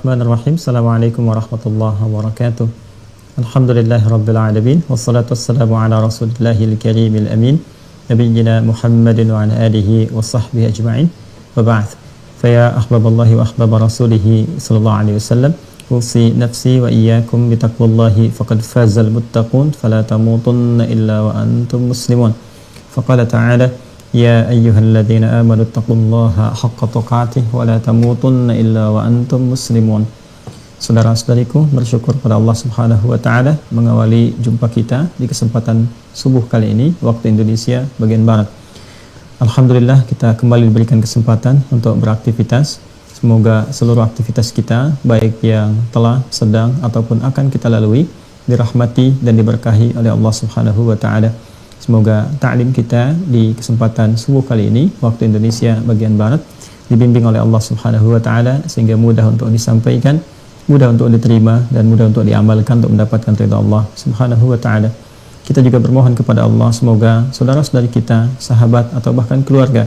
Bismillahirrahmanirrahim. Assalamualaikum warahmatullahi wabarakatuh. Alhamdulillahirabbil alamin wassalatu wassalamu ala rasulillahil karimil amin nabiyyina Muhammadin wa ala alihi wa sahbihi ajma'in. Wa ba'd. Fa ya ahbaballahi wa ahbaba rasulih sallallahu alaihi wasallam, usi nafsi wa iyyakum bi taqwallahi faqad fazal muttaqun fala tamutunna illa wa antum muslimun. Faqala ta'ala ya ayyuhalladzina amanu taqullaha haqqa tuqatih wa la tamutunna illa wa antum muslimun. Saudara-saudariku, bersyukur pada Allah Subhanahu wa taala mengawali jumpa kita di kesempatan subuh kali ini waktu Indonesia bagian barat. Alhamdulillah kita kembali diberikan kesempatan untuk beraktivitas. Semoga seluruh aktivitas kita baik yang telah, sedang ataupun akan kita lalui dirahmati dan diberkahi oleh Allah Subhanahu wa taala. Semoga ta'lim kita di kesempatan subuh kali ini waktu Indonesia bagian barat dibimbing oleh Allah Subhanahu wa taala sehingga mudah untuk disampaikan, mudah untuk diterima dan mudah untuk diamalkan untuk mendapatkan ridha Allah Subhanahu wa taala. Kita juga bermohon kepada Allah semoga saudara-saudari kita, sahabat atau bahkan keluarga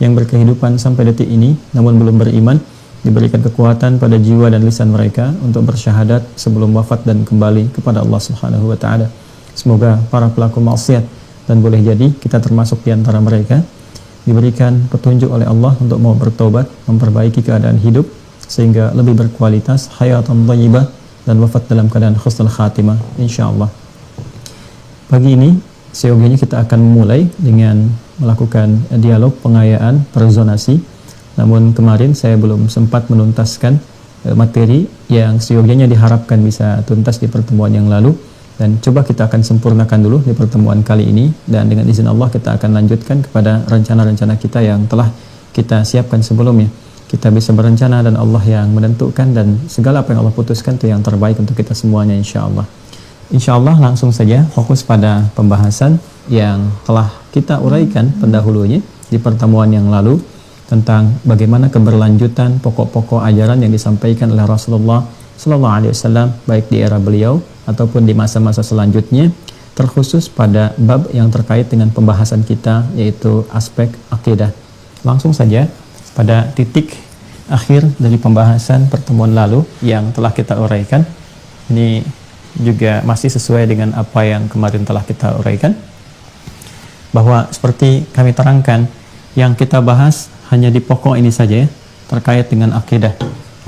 yang berkehidupan sampai detik ini namun belum beriman diberikan kekuatan pada jiwa dan lisan mereka untuk bersyahadat sebelum wafat dan kembali kepada Allah Subhanahu wa taala. Semoga para pelaku maksiat dan boleh jadi kita termasuk di antara mereka diberikan petunjuk oleh Allah untuk mau bertobat, memperbaiki keadaan hidup sehingga lebih berkualitas, hayatan thayyibah dan wafat dalam keadaan husnul khatimah insyaallah. Pagi ini seyogianya kita akan memulai dengan melakukan dialog pengayaan perzonasi. Namun kemarin saya belum sempat menuntaskan materi yang seyogianya diharapkan bisa tuntas di pertemuan yang lalu. Dan coba kita akan sempurnakan dulu di pertemuan kali ini. Dan dengan izin Allah kita akan lanjutkan kepada rencana-rencana kita yang telah kita siapkan sebelumnya. Kita bisa berencana dan Allah yang menentukan, dan segala apa yang Allah putuskan itu yang terbaik untuk kita semuanya insyaAllah. InsyaAllah langsung saja fokus pada pembahasan yang telah kita uraikan pendahulunya di pertemuan yang lalu tentang bagaimana keberlanjutan pokok-pokok ajaran yang disampaikan oleh Rasulullah Sallallahu Alaihi Wasallam baik di era beliau ataupun di masa-masa selanjutnya, terkhusus pada bab yang terkait dengan pembahasan kita yaitu aspek akidah. Langsung saja pada titik akhir dari pembahasan pertemuan lalu yang telah kita uraikan, ini juga masih sesuai dengan apa yang kemarin telah kita uraikan, bahwa seperti kami terangkan yang kita bahas hanya di pokok ini saja terkait dengan akidah.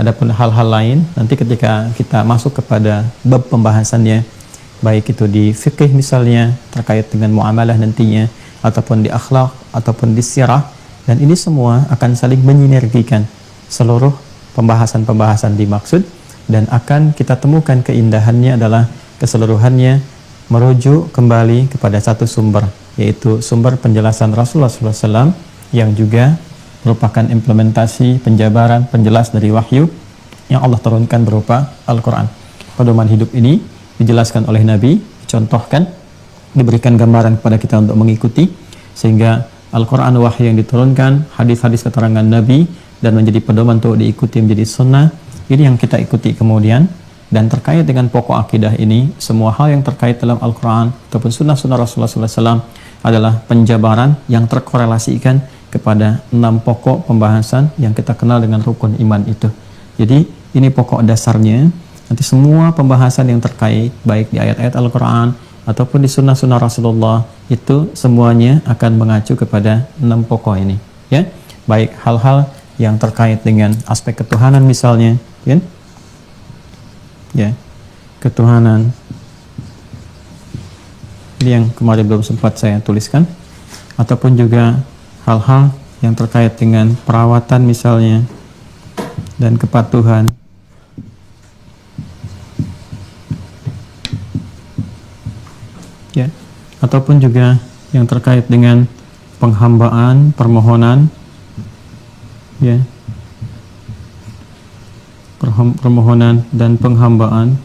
Adapun hal-hal lain nanti ketika kita masuk kepada bab pembahasannya, baik itu di fikih misalnya terkait dengan muamalah nantinya, ataupun di akhlak, ataupun di sirah, dan ini semua akan saling menyinergikan seluruh pembahasan-pembahasan dimaksud, dan akan kita temukan keindahannya adalah keseluruhannya merujuk kembali kepada satu sumber, yaitu sumber penjelasan Rasulullah SAW yang juga merupakan implementasi penjabaran penjelas dari wahyu yang Allah turunkan berupa Al-Quran. Pedoman hidup ini dijelaskan oleh Nabi, dicontohkan, diberikan gambaran kepada kita untuk mengikuti, sehingga Al-Quran wahyu yang diturunkan, hadis-hadis keterangan Nabi, dan menjadi pedoman untuk diikuti menjadi sunnah. Ini yang kita ikuti kemudian. Dan terkait dengan pokok akidah ini, semua hal yang terkait dalam Al-Quran ataupun sunnah-sunnah Rasulullah SAW adalah penjabaran yang terkorelasikan kepada 6 pokok pembahasan yang kita kenal dengan rukun iman itu. Jadi ini pokok dasarnya. Nanti semua pembahasan yang terkait baik di ayat-ayat Al-Quran ataupun di sunnah-sunnah Rasulullah itu semuanya akan mengacu kepada 6 pokok ini, ya. Baik hal-hal yang terkait dengan aspek ketuhanan misalnya, ya, ketuhanan ini yang kemarin belum sempat saya tuliskan, ataupun juga hal-hal yang terkait dengan perawatan misalnya dan kepatuhan, ya, ataupun juga yang terkait dengan penghambaan, permohonan, ya, permohonan dan penghambaan.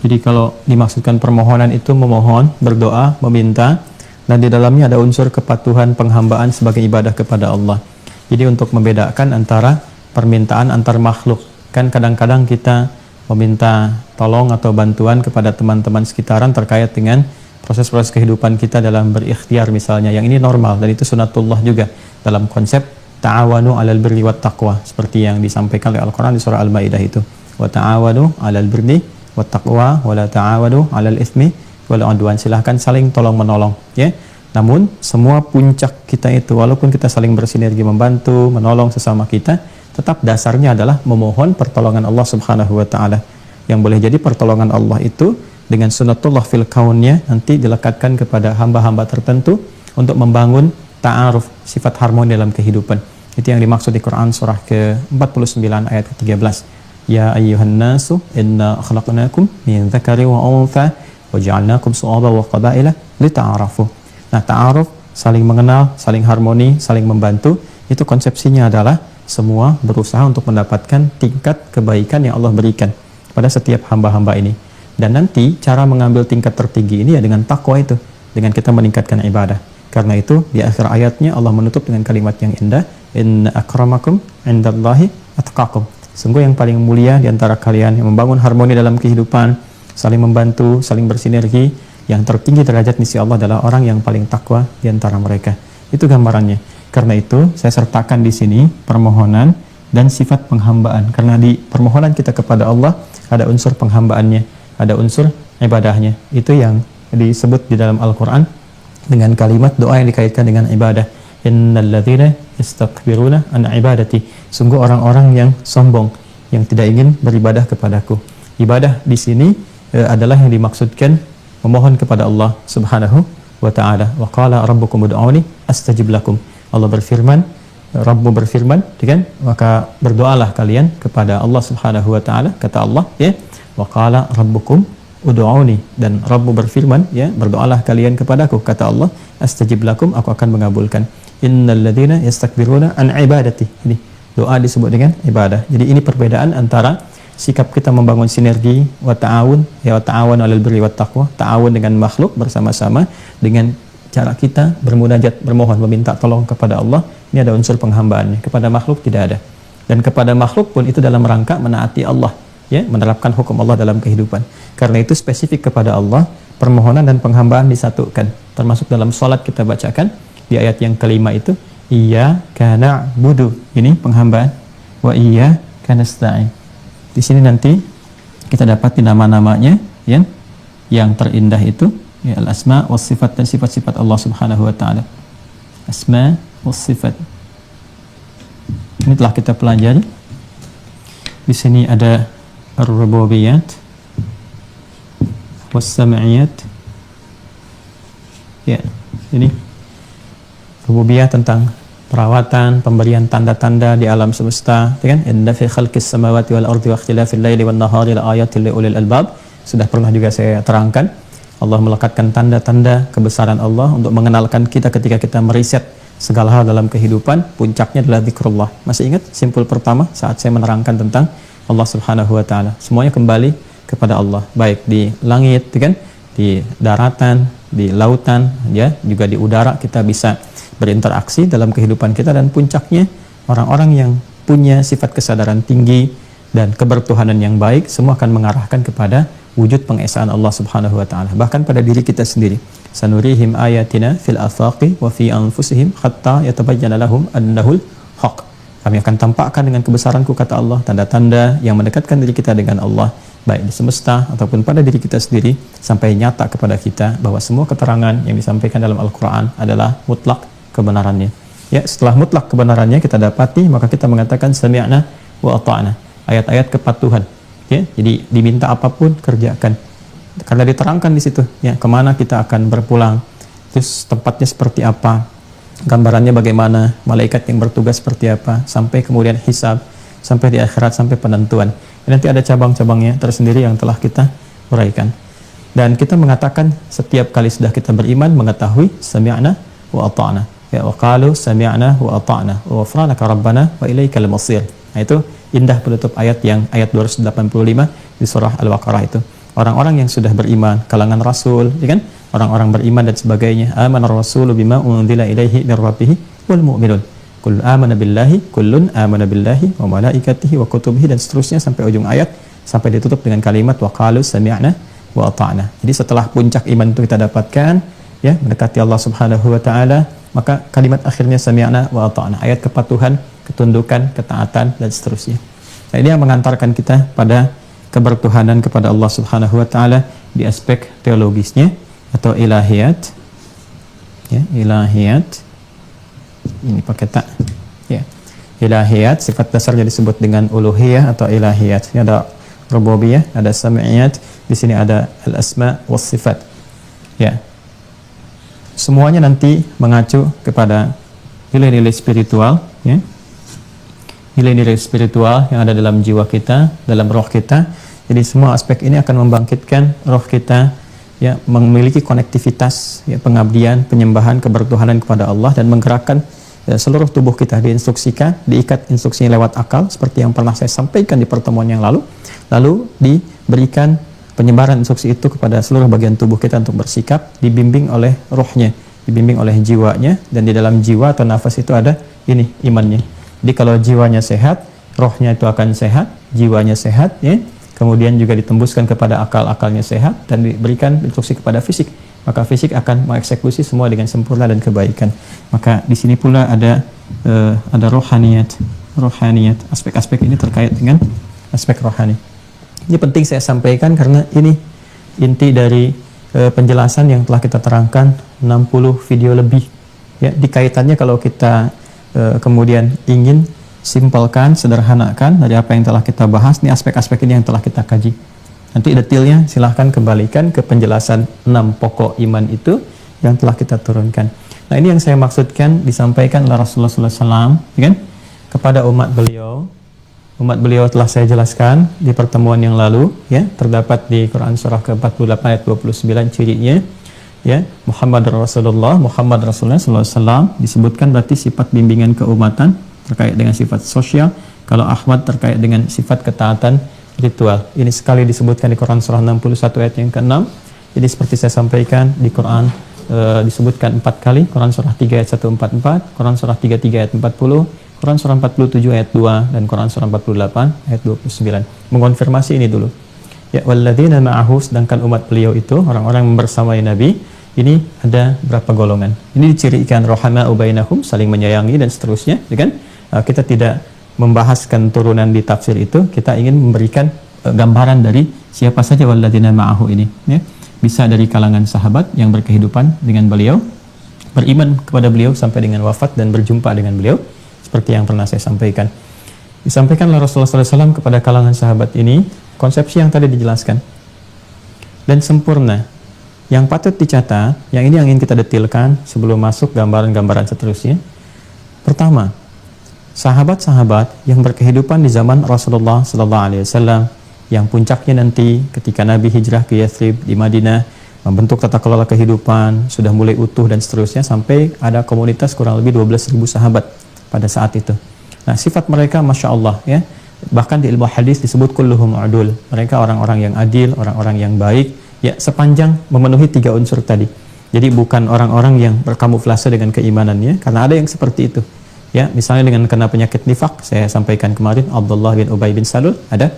Jadi kalau dimaksudkan permohonan itu memohon, berdoa, meminta, dan di dalamnya ada unsur kepatuhan, penghambaan sebagai ibadah kepada Allah. Jadi untuk membedakan antara permintaan antar makhluk, kan kadang-kadang kita meminta tolong atau bantuan kepada teman-teman sekitaran terkait dengan proses-proses kehidupan kita dalam berikhtiar misalnya, yang ini normal dan itu sunatullah juga dalam konsep ta'awanu 'alal birri wat taqwa, seperti yang disampaikan oleh Al-Qur'an di surah Al-Maidah itu. Wa ta'awanu 'alal birri wat taqwa wa la ta'awanu 'alal itsmi wal 'udwan. Silahkan saling tolong-menolong, ya. Namun semua puncak kita itu, walaupun kita saling bersinergi membantu, menolong sesama kita, tetap dasarnya adalah memohon pertolongan Allah Subhanahu wa taala. Yang boleh jadi pertolongan Allah itu dengan sunnatullah fil kaunnya nanti dilekatkan kepada hamba-hamba tertentu untuk membangun ta'aruf, sifat harmoni dalam kehidupan. Itu yang dimaksud di Quran surah ke-49 ayat ke-13. Ya ayyuhan nasu inna khalaqnakum min dzakari wa untha wa ja'alnakum shu'aba wa qabaila lita'arafu. Nah, ta'aruf, saling mengenal, saling harmoni, saling membantu, itu konsepsinya adalah semua berusaha untuk mendapatkan tingkat kebaikan yang Allah berikan pada setiap hamba-hamba ini. Dan nanti cara mengambil tingkat tertinggi ini ya dengan takwa itu, dengan kita meningkatkan ibadah. Karena itu di akhir ayatnya Allah menutup dengan kalimat yang indah, inna akramakum indallahi atqakum. Sungguh yang paling mulia di antara kalian yang membangun harmoni dalam kehidupan, saling membantu, saling bersinergi, yang tertinggi derajat misi Allah adalah orang yang paling takwa di antara mereka. Itu gambarannya. Karena itu saya sertakan di sini permohonan dan sifat penghambaan. Karena di permohonan kita kepada Allah ada unsur penghambaannya, ada unsur ibadahnya. Itu yang disebut di dalam Al-Quran dengan kalimat doa yang dikaitkan dengan ibadah. Innal ladzina yastakbiruna an ibadati. Sungguh orang-orang yang sombong, yang tidak ingin beribadah kepadaku. Ibadah di sini adalah yang dimaksudkan memohon kepada Allah Subhanahu wa taala. Wa qala rabbukum ud'uni astajib lakum. Allah berfirman, Rabbu berfirman, kan? Maka berdoalah kalian kepada Allah Subhanahu wa taala, kata Allah, ya. Wa qala rabbukum ud'uni, dan Rabbu berfirman, ya, berdoalah kalian kepadaku, kata Allah, astajib lakum, aku akan mengabulkan. Innal ladzina yastakbiruna an ibadati. Ini doa disebut dengan ibadah. Jadi ini perbedaan antara sikap kita membangun sinergi wa ta'awun, ya wa ta'awun 'alal birri wat taqwa, ta'awun dengan makhluk bersama-sama, dengan cara kita bermunajat, bermohon, meminta tolong kepada Allah. Ini ada unsur penghambaannya. Kepada makhluk tidak ada. Dan kepada makhluk pun itu dalam rangka menaati Allah, ya, menerapkan hukum Allah dalam kehidupan. Karena itu spesifik kepada Allah, permohonan dan penghambaan disatukan. Termasuk dalam salat kita bacakan di ayat yang kelima itu, iyyaka na'budu, ini penghambaan, wa iyyaka nasta'in. Di sini nanti kita dapati nama-namanya, ya, yang terindah itu, ya, al-asma was sifat, dan sifat-sifat Allah Subhanahu wa taala. Asma was sifat. Ini telah kita pelajari. Di sini ada ar-rububiyyat was sam'iyat. Ya, ini rububiyah tentang perawatan, pemberian tanda-tanda di alam semesta, kan? Inna fi khalqis samawati wal ardi wa ikhtilafil laili wan nahari laayatil liulil albab. Sudah pernah juga saya terangkan, Allah melekatkan tanda-tanda kebesaran Allah untuk mengenalkan kita ketika kita meriset segala hal dalam kehidupan. Puncaknya adalah zikrullah. Masih ingat simpul pertama saat saya menerangkan tentang Allah Subhanahu wa taala? Semuanya kembali kepada Allah, baik di langit, kan? Di daratan, di lautan, ya, juga di udara kita bisa berinteraksi dalam kehidupan kita. Dan puncaknya orang-orang yang punya sifat kesadaran tinggi dan kebertuhanan yang baik, semua akan mengarahkan kepada wujud pengesaan Allah Subhanahu wa taala. Bahkan pada diri kita sendiri, sanurihim ayatina fil afaqi wa fi anfusihim hatta yatabayyana lahum annahul haq. Kami akan tampakkan dengan kebesaranku, kata Allah, tanda-tanda yang mendekatkan diri kita dengan Allah, baik di semesta ataupun pada diri kita sendiri, sampai nyata kepada kita bahwa semua keterangan yang disampaikan dalam Al-Quran adalah mutlak kebenarannya. Ya, setelah mutlak kebenarannya kita dapati, maka kita mengatakan sami'na wa ata'na, ayat-ayat kepatuhan. Ya, jadi diminta apapun kerjakan. Karena diterangkan di situ, ya, kemana kita akan berpulang, terus tempatnya seperti apa, gambarannya bagaimana, malaikat yang bertugas seperti apa, sampai kemudian hisab, sampai di akhirat, sampai penentuan. Dan nanti ada cabang-cabangnya tersendiri yang telah kita uraikan. Dan kita mengatakan setiap kali sudah kita beriman, mengetahui sami'na wa ata'na. Ya, wa qalu sami'na wa ata'na wa ghufranaka rabbana wa ilaikal masir. Nah, itu indah penutup ayat yang ayat 285 di surah Al-Baqarah itu. Orang-orang yang sudah beriman, kalangan rasul, ya kan? Orang-orang beriman dan sebagainya. Amanar rasulu bima unzila ilaihi mir rabbih wal mu'minun. Kullun amana billahi, kullun amana billahi wa malaikatihi wa kutubihi, dan seterusnya sampai ujung ayat, sampai ditutup dengan kalimat wa qalu sami'na wa ata'na. Jadi setelah puncak iman itu kita dapatkan, ya, mendekati Allah Subhanahu wa taala, maka kalimat akhirnya sami'na wa ata'na, ayat kepatuhan, ketundukan, ketaatan, dan seterusnya. Nah, ini yang mengantarkan kita pada kebertuhanan kepada Allah Subhanahu wa taala di aspek teologisnya atau ilahiyat. Ya, ilahiyat. Ini pakai tak. Ya. Ilahiyat sifat dasarnya disebut dengan uluhiyah atau ilahiyat. Ini ada rububiyah, ada sam'iyat, di sini ada al-asma was sifat. Ya. Semuanya nanti mengacu kepada nilai-nilai spiritual, ya. Nilai-nilai spiritual yang ada dalam jiwa kita, dalam roh kita. Jadi semua aspek ini akan membangkitkan roh kita, ya, memiliki konektivitas, ya, pengabdian, penyembahan, kebertuhanan kepada Allah, dan menggerakkan, ya, seluruh tubuh kita diinstruksikan, diikat instruksinya lewat akal seperti yang pernah saya sampaikan di pertemuan yang lalu diberikan penyebaran instruksi itu kepada seluruh bagian tubuh kita untuk bersikap, dibimbing oleh rohnya, dibimbing oleh jiwanya, dan di dalam jiwa atau nafas itu ada ini imannya. Jadi kalau jiwanya sehat, rohnya itu akan sehat, jiwanya sehat, ya. Kemudian juga ditembuskan kepada akal-akalnya sehat, dan diberikan instruksi kepada fisik, maka fisik akan mengeksekusi semua dengan sempurna dan kebaikan. Maka di sini pula ada rohaniyat. Aspek-aspek ini terkait dengan aspek rohani. Ini penting saya sampaikan karena ini inti dari penjelasan yang telah kita terangkan 60 video lebih. Ya, dikaitannya kalau kita kemudian ingin simpelkan, sederhanakan dari apa yang telah kita bahas, ini aspek-aspek ini yang telah kita kaji. Nanti detailnya silahkan kembalikan ke penjelasan 6 pokok iman itu yang telah kita turunkan. Nah, ini yang saya maksudkan disampaikan oleh Rasulullah SAW, ya kan? Kepada umat beliau. Umat beliau telah saya jelaskan di pertemuan yang lalu, ya, terdapat di Quran surah ke-48 ayat 29 cirinya, ya, Muhammad Rasulullah SAW disebutkan berarti sifat bimbingan keumatan terkait dengan sifat sosial. Kalau Ahmad terkait dengan sifat ketaatan ritual. Ini sekali disebutkan di Quran surah 61 ayat yang ke-6. Jadi seperti saya sampaikan di Quran disebutkan 4 kali, Quran surah 3 ayat 144, Quran surah 33 ayat 40, Quran surah 47 ayat 2, dan Quran surah 48 ayat 29. Mengonfirmasi ini dulu. Ya, walladzina ma'ahu, sedangkan umat beliau itu orang-orang yang bersamai Nabi, ini ada berapa golongan. Ini dicirikan rohama ubainahum, saling menyayangi dan seterusnya, ya kan? Kita tidak membahaskan turunan di tafsir itu, kita ingin memberikan gambaran dari siapa saja walladzina ma'ahu ini, ya. Bisa dari kalangan sahabat yang berkehidupan dengan beliau, beriman kepada beliau sampai dengan wafat dan berjumpa dengan beliau, seperti yang pernah saya sampaikan. Disampaikan oleh Rasulullah SAW kepada kalangan sahabat ini konsepsi yang tadi dijelaskan dan sempurna. Yang patut dicatat, yang ini yang ingin kita detilkan sebelum masuk gambaran-gambaran seterusnya. Pertama, sahabat-sahabat yang berkehidupan di zaman Rasulullah SAW, yang puncaknya nanti ketika Nabi hijrah ke Yathrib di Madinah, membentuk tata kelola kehidupan, sudah mulai utuh dan seterusnya, sampai ada komunitas kurang lebih 12.000 sahabat pada saat itu. Nah, sifat mereka Masya Allah, ya, bahkan di ilmu hadis disebut kulluhum adul. Mereka orang-orang yang adil, orang-orang yang baik, ya, sepanjang memenuhi 3 unsur tadi. Jadi bukan orang-orang yang berkamuflase dengan keimanannya, karena ada yang seperti itu, ya, misalnya dengan kena penyakit nifak, saya sampaikan kemarin, Abdullah bin Ubay bin Salul ada.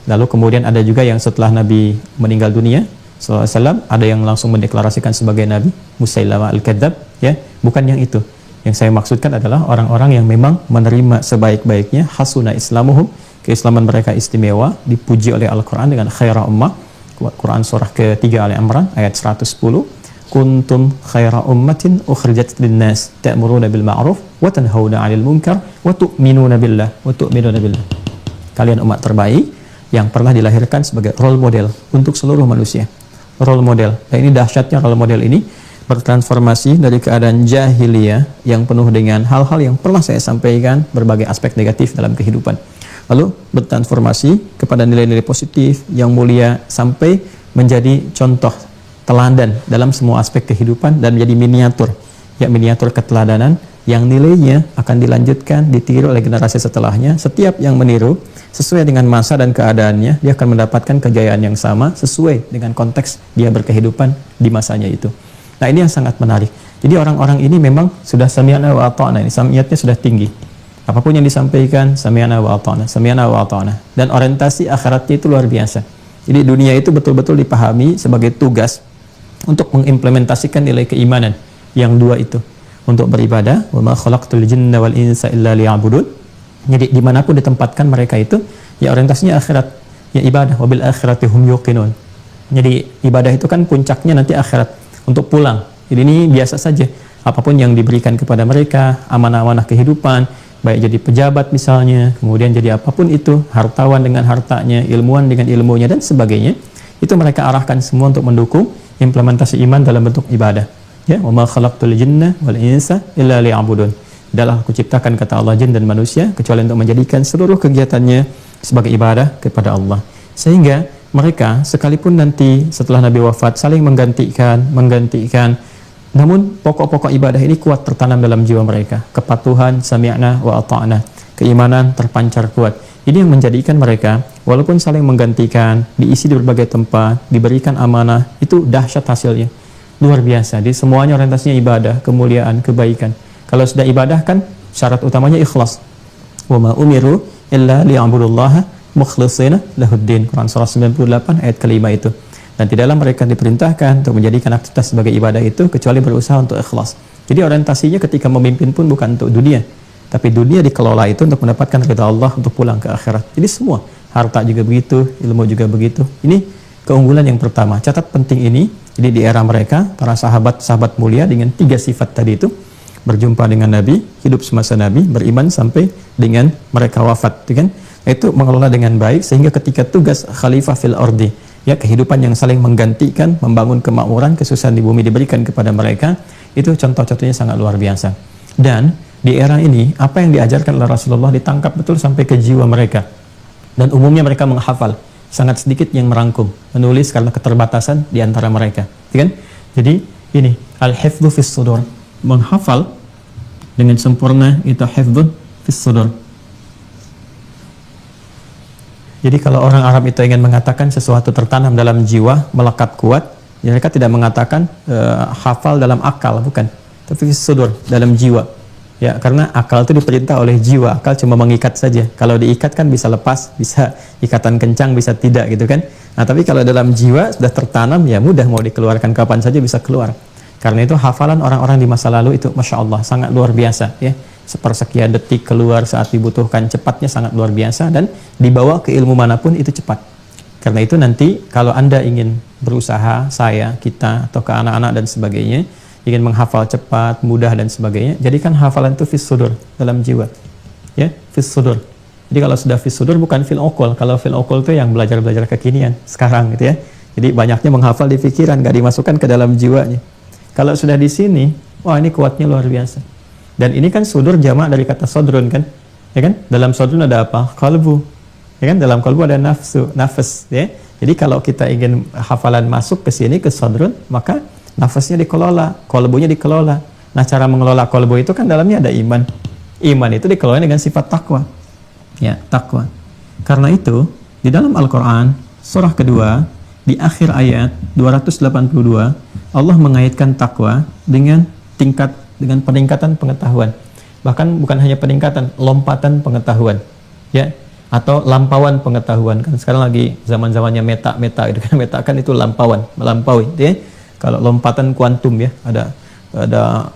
Lalu kemudian ada juga yang setelah Nabi meninggal dunia SAW, ada yang langsung mendeklarasikan sebagai Nabi, Musailamah al-Kadzab, ya, bukan yang itu. Yang saya maksudkan adalah orang-orang yang memang menerima sebaik-baiknya, hasuna islamuhum, keislaman mereka istimewa, dipuji oleh Al-Quran dengan khaira ummah. Quran surah ke-3 Ali Imran ayat 110, kuntum khaira ummatin ukhrijat linnas ta'muruna bil ma'ruf wa tanhauna 'anil munkar wa tu'minuna billah Kalian umat terbaik yang pernah dilahirkan sebagai role model untuk seluruh manusia. Role model. Dan ini dahsyatnya role model ini bertransformasi dari keadaan jahiliyah yang penuh dengan hal-hal yang pernah saya sampaikan, berbagai aspek negatif dalam kehidupan, lalu bertransformasi kepada nilai-nilai positif yang mulia sampai menjadi contoh teladan dalam semua aspek kehidupan dan menjadi miniatur, ya, miniatur keteladanan yang nilainya akan dilanjutkan, ditiru oleh generasi setelahnya. Setiap yang meniru sesuai dengan masa dan keadaannya, dia akan mendapatkan kejayaan yang sama sesuai dengan konteks dia berkehidupan di masanya itu. Nah, ini yang sangat menarik. Jadi orang-orang ini memang sudah sami'na wa ata'na, ini samiyatnya sudah tinggi. Apapun yang disampaikan, sami'na wa ata'na, sami'na wa ata'na. Dan orientasi akhiratnya itu luar biasa. Jadi dunia itu betul-betul dipahami sebagai tugas untuk mengimplementasikan nilai keimanan yang 2 itu. untuk beribadah. Wa ma khalaqtul jinna wal insa illa liya'budun. Jadi dimanapun ditempatkan mereka itu ya orientasinya akhirat, ya ibadah. Wabil akhirati hum yuqinun. Jadi ibadah itu kan puncaknya nanti akhirat, untuk pulang. Jadi ini biasa saja, apapun yang diberikan kepada mereka, amanah-amanah kehidupan, baik jadi pejabat misalnya, kemudian jadi apapun itu, hartawan dengan hartanya, ilmuwan dengan ilmunya dan sebagainya, itu mereka arahkan semua untuk mendukung implementasi iman dalam bentuk ibadah. Ya, wa ma khalaqtul jinna wal insa illa liya'budun. Adalah aku ciptakan, kata Allah, jin dan manusia kecuali untuk menjadikan seluruh kegiatannya sebagai ibadah kepada Allah. Sehingga mereka sekalipun nanti setelah Nabi wafat saling menggantikan, namun pokok-pokok ibadah ini kuat tertanam dalam jiwa mereka. Kepatuhan, sami'na wa ata'na, keimanan terpancar kuat. Ini yang menjadikan mereka walaupun saling menggantikan, diisi di berbagai tempat, diberikan amanah, itu dahsyat hasilnya. Luar biasa. Di semuanya orientasinya ibadah, kemuliaan, kebaikan. Kalau sudah ibadah kan syarat utamanya ikhlas. Wa ma umiru illa liya'budullaha mukhlishina lahuddin. Quran surah 98 ayat kelima itu. Dan tidaklah mereka diperintahkan untuk menjadikan aktivitas sebagai ibadah itu kecuali berusaha untuk ikhlas. Jadi orientasinya ketika memimpin pun bukan untuk dunia, tapi dunia dikelola itu untuk mendapatkan ridha Allah untuk pulang ke akhirat. Jadi semua, harta juga begitu, ilmu juga begitu. Ini keunggulan yang pertama. Catat penting ini. Jadi di era mereka, para sahabat-sahabat mulia dengan 3 sifat tadi itu, berjumpa dengan Nabi, hidup semasa Nabi, beriman sampai dengan mereka wafat, kan? Itu mengelola dengan baik sehingga ketika tugas khalifah fil ardi, ya kehidupan yang saling menggantikan, membangun kemakmuran, kesusahan di bumi diberikan kepada mereka, itu contoh-contohnya sangat luar biasa. Dan di era ini apa yang diajarkan oleh Rasulullah ditangkap betul sampai ke jiwa mereka. Dan umumnya mereka menghafal, sangat sedikit yang merangkum, menulis karena keterbatasan di antara mereka, kan? Jadi ini al-hifdzu fis sudur, menghafal dengan sempurna itu hifdzun fis sudur. Jadi kalau orang Arab itu ingin mengatakan sesuatu tertanam dalam jiwa, melekat kuat, ya mereka tidak mengatakan hafal dalam akal, bukan, tapi fis sudur, dalam jiwa. Ya, karena akal itu diperintah oleh jiwa, akal cuma mengikat saja. Kalau diikat kan bisa lepas, bisa ikatan kencang, bisa tidak, gitu kan. Nah, tapi kalau dalam jiwa sudah tertanam, ya mudah, mau dikeluarkan kapan saja bisa keluar. Karena itu hafalan orang-orang di masa lalu itu Masya Allah sangat luar biasa, ya. Sepersekian detik keluar saat dibutuhkan, cepatnya sangat luar biasa, dan dibawa ke ilmu manapun itu cepat. Karena itu nanti kalau Anda ingin berusaha, saya, kita, atau ke anak-anak dan sebagainya, ingin menghafal cepat, mudah dan sebagainya, jadikan hafalan itu fis sudur, dalam jiwa, ya, fis sudur. Jadi kalau sudah fis sudur bukan fil uqul. Kalau fil uqul itu yang belajar-belajar kekinian sekarang, gitu ya. Jadi banyaknya menghafal di pikiran, gak dimasukkan ke dalam jiwanya. Kalau sudah di sini, wah ini kuatnya luar biasa. Dan ini kan sudur jamak dari kata sodrun, kan, ya kan? Dalam sodrun ada apa? Qalbu, ya kan? Dalam qalbu ada nafsu, nafas, ya. Jadi kalau kita ingin hafalan masuk ke sini ke sodrun, maka nafasnya dikelola, kolbunya dikelola. Nah, cara mengelola kolbu itu kan dalamnya ada iman. Iman itu dikelola dengan sifat takwa. Ya, takwa. Karena itu, di dalam Al-Quran, surah kedua, di akhir ayat 282, Allah mengaitkan takwa dengan peningkatan pengetahuan. Bahkan bukan hanya peningkatan, lompatan pengetahuan. Ya, atau lampauan pengetahuan. Kan sekarang lagi zaman-zamannya meta itu kan, meta kan itu lampauan, melampaui, ya. Kalau lompatan kuantum, ya, ada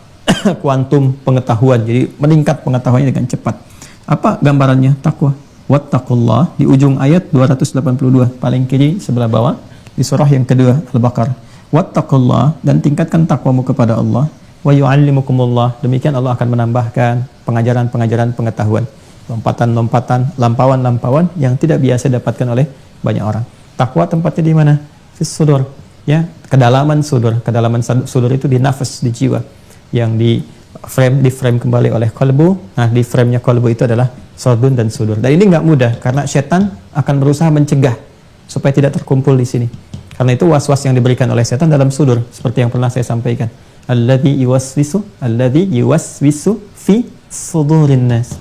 kuantum pengetahuan, jadi meningkat pengetahuannya dengan cepat. Apa gambarannya? Takwa. Wattaqullah di ujung ayat 282 paling kiri sebelah bawah di surah yang kedua Al-Baqarah. Wattaqullah, dan tingkatkan takwamu kepada Allah. Wa yu'allimukumullah, demikian Allah akan menambahkan pengajaran-pengajaran pengetahuan, lompatan-lompatan, lampauan-lampauan yang tidak biasa didapatkan oleh banyak orang. Takwa tempatnya di mana? Fis sudur. Ya, kedalaman sudur itu di nafas, di jiwa, yang di frame kembali oleh qalbu. Nah, di framenya qalbu itu adalah sodun dan sudur. Dan ini nggak mudah karena setan akan berusaha mencegah supaya tidak terkumpul di sini. Karena itu was-was yang diberikan oleh setan dalam sudur, seperti yang pernah saya sampaikan. Alladzi yuwaswisu fi sudurin nas.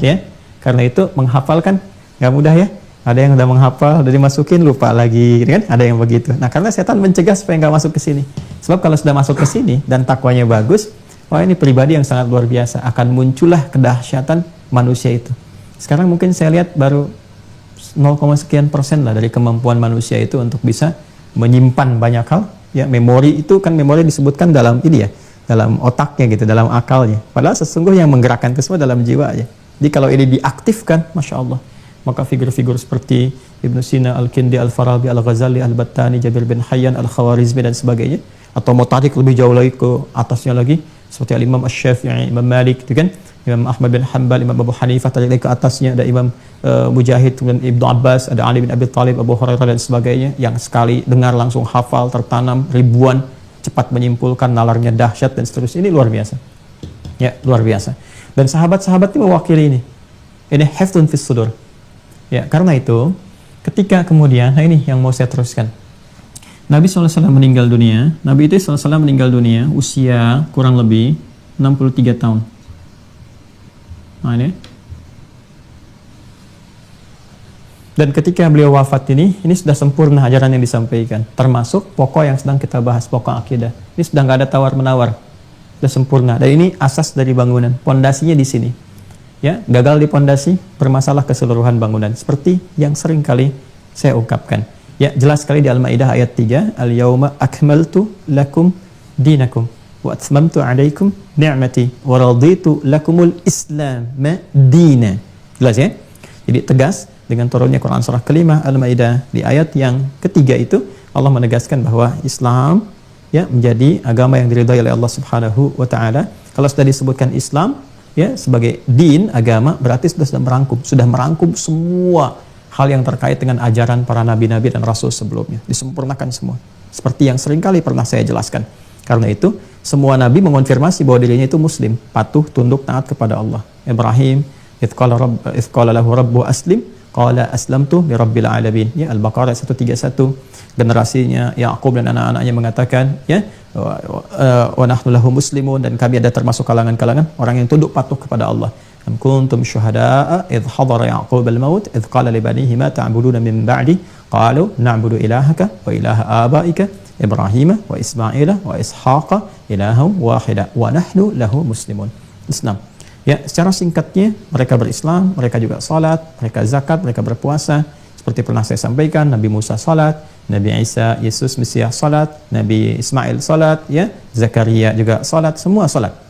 Ya, karena itu menghafalkan nggak mudah, ya. Ada yang udah menghafal, udah dimasukin, lupa lagi, kan? Ada yang begitu. Nah, karena setan mencegah supaya nggak masuk ke sini. Sebab kalau sudah masuk ke sini dan takwanya bagus, wah ini pribadi yang sangat luar biasa. Akan muncullah kedahsyatan manusia itu. Sekarang mungkin saya lihat baru 0,sekian% lah dari kemampuan manusia itu untuk bisa menyimpan banyak hal. Ya, memori itu kan, memori disebutkan dalam ini, ya, dalam otaknya gitu, dalam akalnya. Padahal sesungguhnya yang menggerakkan itu semua dalam jiwanya. Jadi kalau ini diaktifkan, Masya Allah, maka figur-figur seperti Ibnu Sina, Al-Kindi, Al-Farabi, Al-Ghazali, Al-Battani, Jabir bin Hayyan, Al-Khawarizmi dan sebagainya, atau mau tarik lebih jauh lagi ke atasnya lagi seperti Al-Imam Asy-Syafi'i, Imam Malik, itu kan, Imam Ahmad bin Hanbal, Imam Abu Hanifah, tarik lagi ke atasnya ada Imam Mujahid, kemudian Ibnu Abbas, ada Ali bin Abi Thalib, Abu Hurairah dan sebagainya, yang sekali dengar langsung hafal, tertanam ribuan, cepat menyimpulkan, nalarnya dahsyat dan seterusnya. Ini luar biasa. Ya, luar biasa. Dan sahabat-sahabat itu mewakili ini. Ini hifdzun fis sudur. Ya, karena itu ketika kemudian, nah ini yang mau saya teruskan. Nabi SAW meninggal dunia. Nabi itu SAW meninggal dunia usia kurang lebih 63 tahun. Nah ini. Dan ketika beliau wafat ini sudah sempurna ajaran yang disampaikan. Termasuk pokok yang sedang kita bahas, pokok akidah. Ini sudah nggak ada tawar-menawar. Sudah sempurna. Dan ini asas dari bangunan. Pondasinya di sini. Ya, gagal di pondasi, bermasalah keseluruhan bangunan. Seperti yang sering kali saya ungkapkan. Ya, jelas sekali di Al-Maidah ayat 3, Al-yauma akmaltu lakum dinakum wa atmamtu 'alaikum ni'mati wa raditu lakumul Islam dina. Jelas ya? Jadi tegas dengan turunnya Quran surah kelima Al-Maidah di ayat yang ketiga itu Allah menegaskan bahwa Islam ya menjadi agama yang diridhai oleh Allah Subhanahu wa taala. Kalau sudah disebutkan Islam ya sebagai din, agama, berarti sudah merangkum semua hal yang terkait dengan ajaran para nabi-nabi dan rasul sebelumnya, disempurnakan semua. Seperti yang seringkali pernah saya jelaskan. Karena itu, semua nabi mengonfirmasi bahwa dirinya itu muslim, patuh, tunduk, taat kepada Allah. Ibrahim, idh qala lahu rabbuhu aslim, qala aslamtu li rabbil alamin. Ya, Al-Baqarah 131. Generasinya Yaqub dan anak-anaknya mengatakan, ya, wa nahnu lahu muslimun, dan kami ada termasuk kalangan-kalangan orang yang tunduk patuh kepada Allah. Am kuntum syuhada'a idh hadara Yaqub al-maut idh qala li banihi ma ta'buduna min ba'di qalu na'budu ilahaka wa ilaha abaika Ibrahim wa Ismail wa Ishaqa ilahan wahida wa nahnu lahu muslimun. Islam. Ya, secara singkatnya mereka berislam, mereka juga salat, mereka zakat, mereka berpuasa. Seperti pernah saya sampaikan, Nabi Musa salat, Nabi Isa, Yesus Mesias salat, Nabi Ismail salat, ya, Zakaria juga salat, semua salat.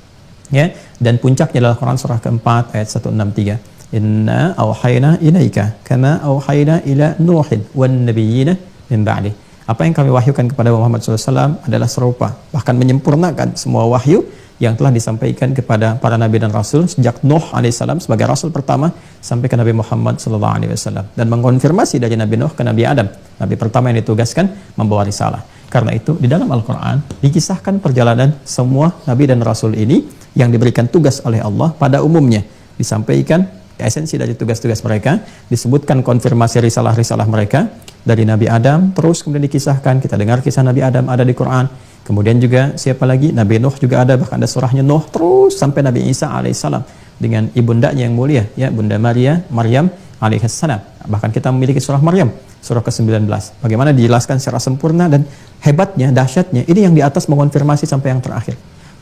Ya, dan puncaknya adalah Quran surah keempat ayat 163. Inna awhayna ilaika kama awhayna ila Nuhin wan nabiyyina min ba'di. Apa yang kami wahyukan kepada Muhammad SAW adalah serupa, bahkan menyempurnakan semua wahyu yang telah disampaikan kepada para nabi dan rasul sejak Nuh alaihissalam sebagai rasul pertama sampai ke Nabi Muhammad SAW, dan mengonfirmasi dari Nabi Nuh ke Nabi Adam, nabi pertama yang ditugaskan membawa risalah. Karena itu di dalam Al-Quran dikisahkan perjalanan semua nabi dan rasul ini yang diberikan tugas oleh Allah pada umumnya, disampaikan esensi dari tugas-tugas mereka, disebutkan konfirmasi risalah-risalah mereka dari Nabi Adam, terus kemudian dikisahkan, kita dengar kisah Nabi Adam ada di Quran, kemudian juga siapa lagi, Nabi Nuh juga ada, bahkan ada surahnya Nuh, terus sampai Nabi Isa alaihissalam dengan ibundanya yang mulia, ya, Bunda Maryam alaihissalam. Bahkan kita memiliki surah Maryam, surah ke-19. Bagaimana dijelaskan secara sempurna, dan hebatnya, dahsyatnya, ini yang di atas mengonfirmasi sampai yang terakhir.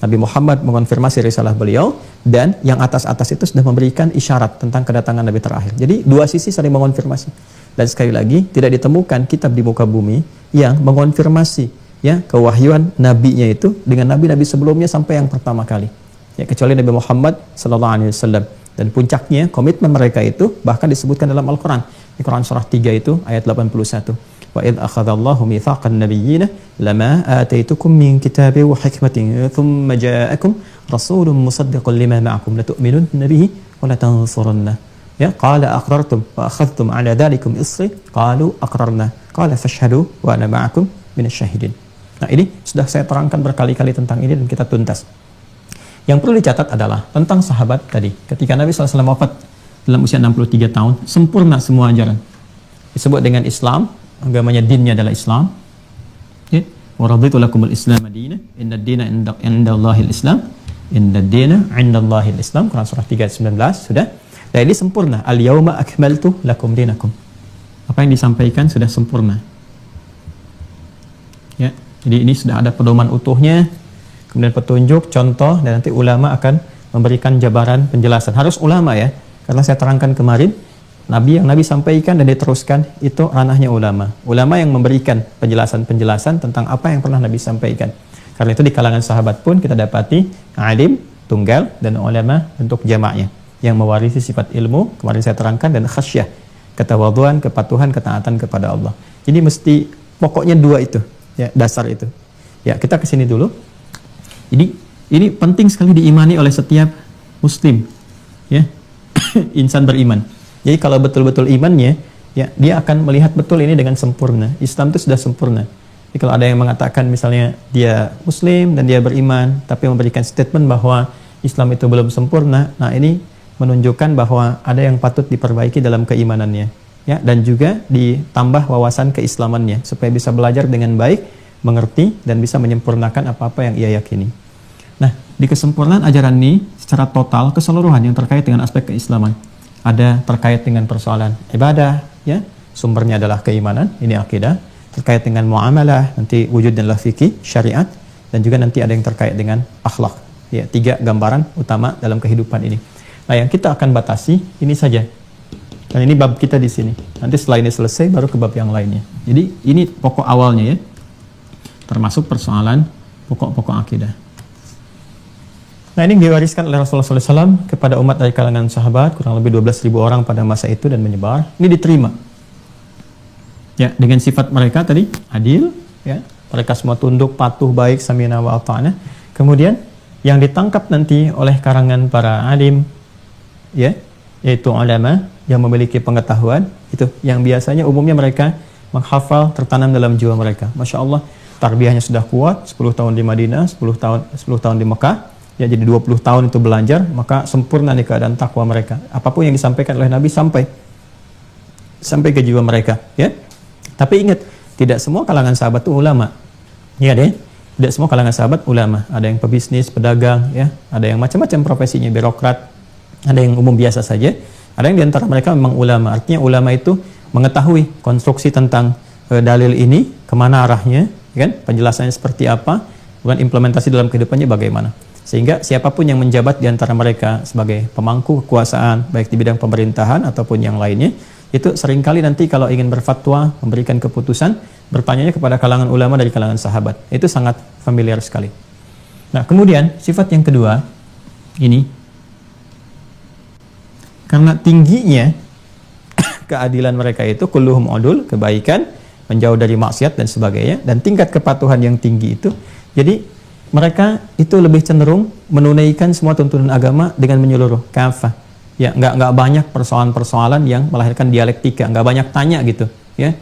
Nabi Muhammad mengonfirmasi risalah beliau, dan yang atas-atas itu sudah memberikan isyarat tentang kedatangan Nabi terakhir. Jadi dua sisi saling mengonfirmasi. Dan sekali lagi, tidak ditemukan kitab di muka bumi yang mengonfirmasi ya kewahyuan nabinya itu dengan nabi-nabi sebelumnya sampai yang pertama kali. Ya, kecuali Nabi Muhammad SAW. Dan puncaknya komitmen mereka itu bahkan disebutkan dalam Al-Quran. Di Quran surah 3 itu ayat 81. Wa idh akhadallahu mitsaqan nabiyyina lama ataitukum min kitabin wa hikmatin thumma ja'akum rasulun musaddiqun lima ma'akum latu'minunna bihi wa latansurunna. Ya, qala aqrartum wa akhadhtum 'ala dhalikum isri qalu aqrarna qala fashhadu wa ana ma'akum minasyahidin. Nah, ini sudah saya terangkan berkali-kali tentang ini dan kita tuntas. Yang perlu dicatat adalah tentang sahabat tadi. Ketika Nabi SAW wafat dalam usia 63 tahun, sempurna semua ajaran. Disebut dengan Islam, agamanya, dinnya adalah Islam. Ya, wa raditu lakumul Islam madina, inna ad-dina indallahil Islam, inna ad-dina indallahil Islam. Quran surah 3 ayat 19 sudah. Dan ini sempurna. Al-yauma akmaltu lakum dinakum. Apa yang disampaikan sudah sempurna. Ya, jadi ini sudah ada pedoman utuhnya, kemudian petunjuk, contoh, dan nanti ulama akan memberikan jabaran penjelasan. Harus ulama ya, karena saya terangkan kemarin, yang Nabi sampaikan dan diteruskan itu ranahnya ulama. Ulama yang memberikan penjelasan-penjelasan tentang apa yang pernah Nabi sampaikan. Karena itu di kalangan sahabat pun kita dapati alim tunggal dan ulama bentuk jamaknya yang mewarisi sifat ilmu kemarin saya terangkan dan khasyah, ketawaduan, kepatuhan, ketaatan kepada Allah. Ini mesti pokoknya dua itu, ya, dasar itu. Ya, kita ke sini dulu. Ini penting sekali diimani oleh setiap muslim, ya. Insan beriman. Jadi kalau betul-betul imannya, ya, dia akan melihat betul ini dengan sempurna. Islam itu sudah sempurna. Jadi kalau ada yang mengatakan misalnya dia muslim dan dia beriman tapi memberikan statement bahwa Islam itu belum sempurna, nah ini menunjukkan bahwa ada yang patut diperbaiki dalam keimanannya, ya, dan juga ditambah wawasan keislamannya supaya bisa belajar dengan baik, mengerti dan bisa menyempurnakan apa-apa yang ia yakini. Nah, di kesempurnaan ajaran ini secara total keseluruhan yang terkait dengan aspek keislaman. Ada terkait dengan persoalan ibadah, ya, sumbernya adalah keimanan, ini akidah. Terkait dengan muamalah, nanti wujud dan fikih, syariat, dan juga nanti ada yang terkait dengan akhlak. Ya, 3 gambaran utama dalam kehidupan ini. Nah, yang kita akan batasi ini saja. Dan ini bab kita di sini. Nanti setelah ini selesai baru ke bab yang lainnya. Jadi ini pokok awalnya, ya. Termasuk persoalan pokok-pokok akidah. Nah, ini diwariskan oleh Rasulullah SAW kepada umat dari kalangan sahabat, kurang lebih 12.000 orang pada masa itu dan menyebar. Ini diterima. Ya, dengan sifat mereka tadi adil, ya, mereka semua tunduk, patuh, baik, sami'na wa ata'na. Kemudian yang ditangkap nanti oleh karangan para alim, ya, yaitu ulama yang memiliki pengetahuan, itu yang biasanya umumnya mereka menghafal, tertanam dalam jiwa mereka. Masya Allah, tarbiyahnya sudah kuat, 10 tahun di Madinah, 10 tahun di Mekah, ya, jadi 20 tahun itu belajar, maka sempurna nih keadaan takwa mereka. Apapun yang disampaikan oleh Nabi sampai ke jiwa mereka, ya. Tapi ingat, tidak semua kalangan sahabat itu ulama. Ya deh, tidak semua kalangan sahabat ulama. Ada yang pebisnis, pedagang, ya, ada yang macam-macam profesinya, birokrat, ada yang umum biasa saja. Ada yang diantara mereka memang ulama. Artinya ulama itu mengetahui konstruksi tentang dalil ini, kemana arahnya, kan? Penjelasannya seperti apa, bukan implementasi dalam kehidupannya bagaimana. Sehingga siapapun yang menjabat diantara mereka sebagai pemangku kekuasaan, baik di bidang pemerintahan ataupun yang lainnya, itu seringkali nanti kalau ingin berfatwa, memberikan keputusan, bertanyanya kepada kalangan ulama dari kalangan sahabat. Itu sangat familiar sekali. Nah, kemudian sifat yang kedua, ini karena tingginya keadilan mereka itu, kulluhum udul, kebaikan, menjauh dari maksiat dan sebagainya, dan tingkat kepatuhan yang tinggi itu, jadi mereka itu lebih cenderung menunaikan semua tuntunan agama dengan menyeluruh, kafah. Ya, nggak banyak persoalan-persoalan yang melahirkan dialektika, nggak banyak tanya gitu, ya.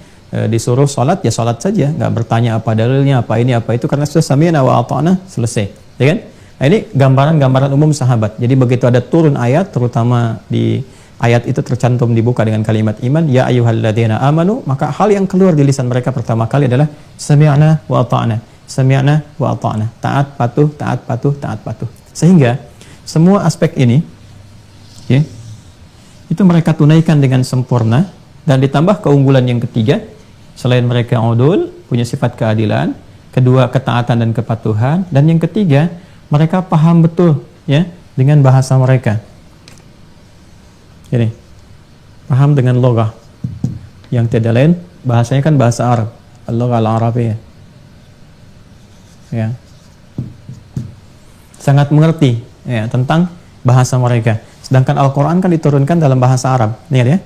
Disuruh sholat, ya sholat saja, nggak bertanya apa dalilnya, apa ini, apa itu, karena sudah sami'na wa ata'na, selesai, ya kan? Nah, ini gambaran-gambaran umum sahabat. Jadi begitu ada turun ayat, terutama di ayat itu tercantum dibuka dengan kalimat iman, ya ayyuhalladzina amanu, maka hal yang keluar di lisan mereka pertama kali adalah sami'na wa ata'na, sami'na wa ata'na, taat patuh, taat patuh, taat patuh. Sehingga semua aspek ini, ya, itu mereka tunaikan dengan sempurna, dan ditambah keunggulan yang ketiga, selain mereka udul, punya sifat keadilan, kedua ketaatan dan kepatuhan, dan yang ketiga mereka paham betul, ya, dengan bahasa mereka. Ini paham dengan loghah yang tidak lain, bahasanya kan bahasa Arab, al-loghah al-arabiyah, ya, sangat mengerti, ya, tentang bahasa mereka. Sedangkan Al-Quran kan diturunkan dalam bahasa Arab, nih ya.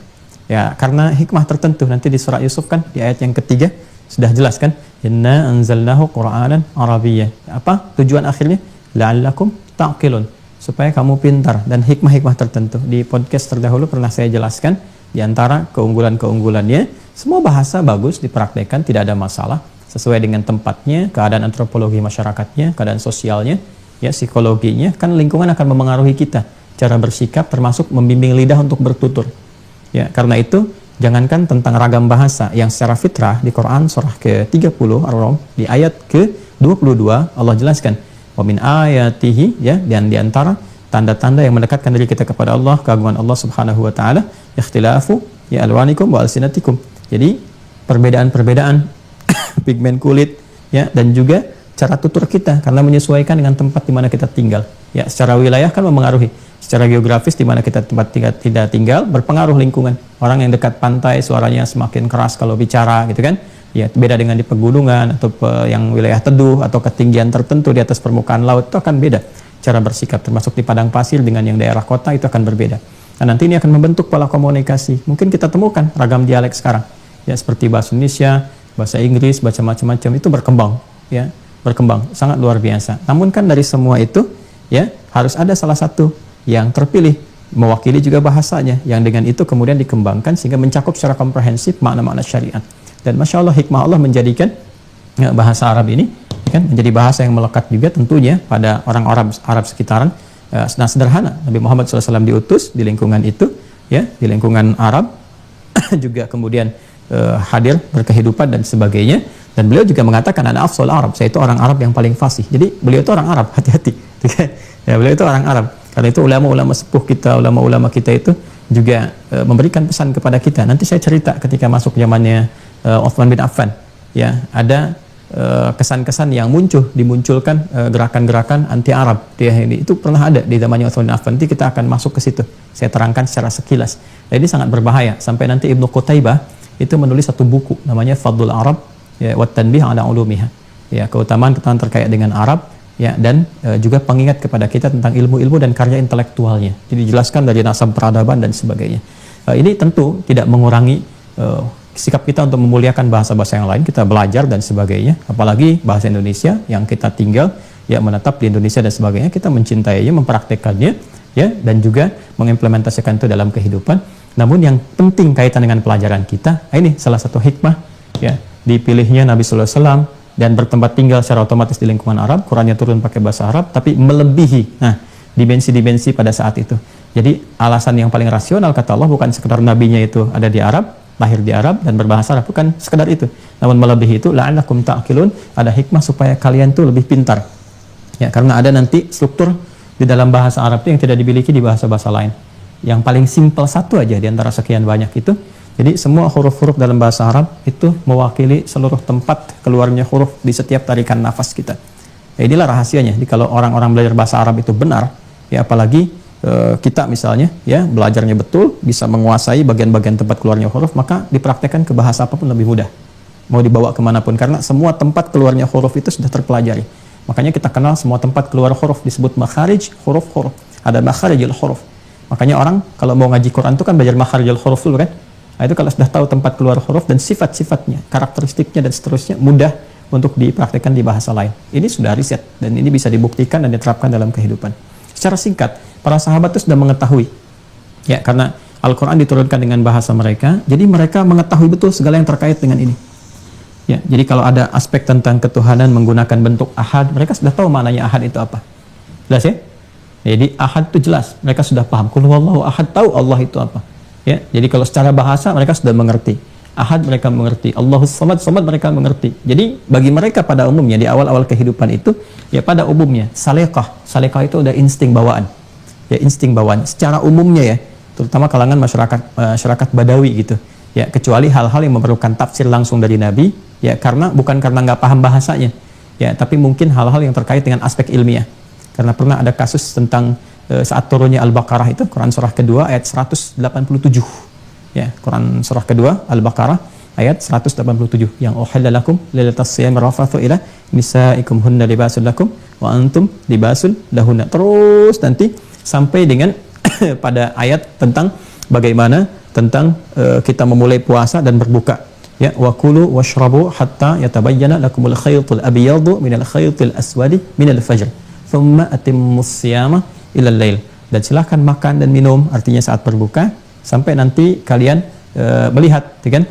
Ya, karena hikmah tertentu. Nanti di surah Yusuf kan, di ayat yang ketiga sudah jelas kan, inna anzalnahu Qur'anan Arabiyya. Apa tujuan akhirnya? La'allakum ta'qilun, supaya kamu pintar, dan hikmah-hikmah tertentu. Di podcast terdahulu pernah saya jelaskan, di antara keunggulan-keunggulannya, semua bahasa bagus dipraktekkan, tidak ada masalah, sesuai dengan tempatnya, keadaan antropologi masyarakatnya, keadaan sosialnya, ya, psikologinya, kan lingkungan akan memengaruhi kita, cara bersikap, termasuk membimbing lidah untuk bertutur. Ya, karena itu jangankan tentang ragam bahasa yang secara fitrah di Quran surah ke-30 Ar-Rum di ayat ke-22 Allah jelaskan, wa min ayatihi, ya, dan di antara tanda-tanda yang mendekatkan diri kita kepada Allah, keagungan Allah Subhanahu wa taala, ikhtilafu ya alwanikum wa alsinatikum. Jadi perbedaan-perbedaan pigmen kulit, ya, dan juga cara tutur kita karena menyesuaikan dengan tempat di mana kita tinggal. Ya, secara wilayah kan mempengaruhi. Secara geografis di mana kita tempat tidak tinggal berpengaruh lingkungan. Orang yang dekat pantai suaranya semakin keras kalau bicara gitu kan. Ya, beda dengan di pegunungan atau yang wilayah teduh atau ketinggian tertentu di atas permukaan laut itu akan beda cara bersikap, termasuk di padang pasir dengan yang daerah kota itu akan berbeda. Nah, nanti ini akan membentuk pola komunikasi. Mungkin kita temukan ragam dialek sekarang. Ya, seperti bahasa Indonesia, bahasa Inggris, bahasa macam-macam itu berkembang, ya, berkembang sangat luar biasa. Namun kan dari semua itu, ya, harus ada salah satu yang terpilih mewakili juga bahasanya, yang dengan itu kemudian dikembangkan sehingga mencakup secara komprehensif makna-makna syariat. Dan Masya Allah, hikmah Allah menjadikan bahasa Arab ini kan menjadi bahasa yang melekat juga tentunya pada orang Arab sekitaran. Nah, sederhana, Nabi Muhammad SAW diutus di lingkungan itu, ya, di lingkungan Arab juga kemudian hadir berkehidupan dan sebagainya. Dan beliau juga mengatakan ana afshal Arab, saya itu orang Arab yang paling fasih. Jadi beliau itu orang Arab, hati-hati. Ya, beliau itu orang Arab. Karena itu ulama-ulama sepuh kita, ulama-ulama kita itu juga memberikan pesan kepada kita. Nanti saya cerita ketika masuk zamannya Uthman bin Affan, ya, ada kesan-kesan yang dimunculkan gerakan-gerakan anti Arab. Itu pernah ada di zamannya Uthman bin Affan. Nanti kita akan masuk ke situ. Saya terangkan secara sekilas. Nah, ini sangat berbahaya. Sampai nanti Ibnu Qutaibah itu menulis satu buku namanya Fadlul Arab, ya, wa tanbih ala ulumiha. Ya, keutamaan terkait dengan Arab, ya, dan juga pengingat kepada kita tentang ilmu-ilmu dan karya intelektualnya. Jadi dijelaskan dari nasab peradaban dan sebagainya. Ini tentu tidak mengurangi sikap kita untuk memuliakan bahasa-bahasa yang lain, kita belajar dan sebagainya, apalagi bahasa Indonesia yang kita tinggal, ya, menetap di Indonesia dan sebagainya, kita mencintainya, mempraktekannya, ya, dan juga mengimplementasikan itu dalam kehidupan. Namun yang penting kaitan dengan pelajaran kita, ini salah satu hikmah, ya, dipilihnya Nabi Sallallahu Alaihi Wasallam dan bertempat tinggal secara otomatis di lingkungan Arab, Qurannya turun pakai bahasa Arab, tapi melebihi dimensi-dimensi pada saat itu. Jadi alasan yang paling rasional kata Allah bukan sekedar nabinya itu ada di Arab, lahir di Arab dan berbahasa Arab, bukan sekedar itu. Namun melebihi itu la'allakum ta'qilun, ada hikmah supaya kalian tuh lebih pintar. Ya, karena ada nanti struktur di dalam bahasa Arab itu yang tidak dimiliki di bahasa-bahasa lain. Yang paling simpel satu aja di antara sekian banyak itu. Jadi semua huruf-huruf dalam bahasa Arab itu mewakili seluruh tempat keluarnya huruf di setiap tarikan nafas kita. Ya, inilah rahasianya. Jadi kalau orang-orang belajar bahasa Arab itu benar, ya, apalagi kita misalnya, ya, belajarnya betul, bisa menguasai bagian-bagian tempat keluarnya huruf, maka dipraktekkan ke bahasa apapun lebih mudah. Mau dibawa kemanapun, karena semua tempat keluarnya huruf itu sudah terpelajari. Makanya kita kenal semua tempat keluar huruf disebut makharij huruf-huruf. Ada makharijul huruf. Makanya orang kalau mau ngaji Quran itu kan belajar makharijul huruf dulu kan. Nah, itu kalau sudah tahu tempat keluar huruf dan sifat-sifatnya, karakteristiknya dan seterusnya, mudah untuk dipraktekkan di bahasa lain. Ini sudah riset dan ini bisa dibuktikan dan diterapkan dalam kehidupan. Secara singkat, para sahabat itu sudah mengetahui, ya, karena Al-Quran diturunkan dengan bahasa mereka, jadi mereka mengetahui betul segala yang terkait dengan ini. Ya, jadi kalau ada aspek tentang ketuhanan menggunakan bentuk ahad, mereka sudah tahu maknanya ahad itu apa. Jelas ya? Jadi ahad itu jelas, mereka sudah paham. Qul huwallahu ahad, tahu Allah itu apa. Ya, jadi kalau secara bahasa mereka sudah mengerti. Ahad mereka mengerti, Allahus samad, samad mereka mengerti. Jadi bagi mereka pada umumnya di awal-awal kehidupan itu, ya, pada umumnya salekah itu udah insting bawaan. Ya, insting bawaan secara umumnya, ya, terutama kalangan masyarakat Badawi gitu. Ya, kecuali hal-hal yang memerlukan tafsir langsung dari Nabi, ya, bukan karena nggak paham bahasanya, ya, tapi mungkin hal-hal yang terkait dengan aspek ilmiah. Karena pernah ada kasus tentang saat turunnya Al-Baqarah itu, Quran surah kedua ayat 187. Ya, Quran surah kedua Al-Baqarah ayat 187 yang uhilla lakum lailatas siyam rafathu ila nisaikum hunna libasul lakum wa antum libasul lahunna. Terus nanti sampai dengan pada ayat tentang bagaimana tentang kita memulai puasa dan berbuka. Ya, wa kulu washrabu hatta yatabayyana lakumul khaytul abyadu minal khaytil aswadi minal fajr. Thumma atimmus siyama ilal lail. Dan silakan makan dan minum, artinya saat berbuka sampai nanti kalian melihat, kan,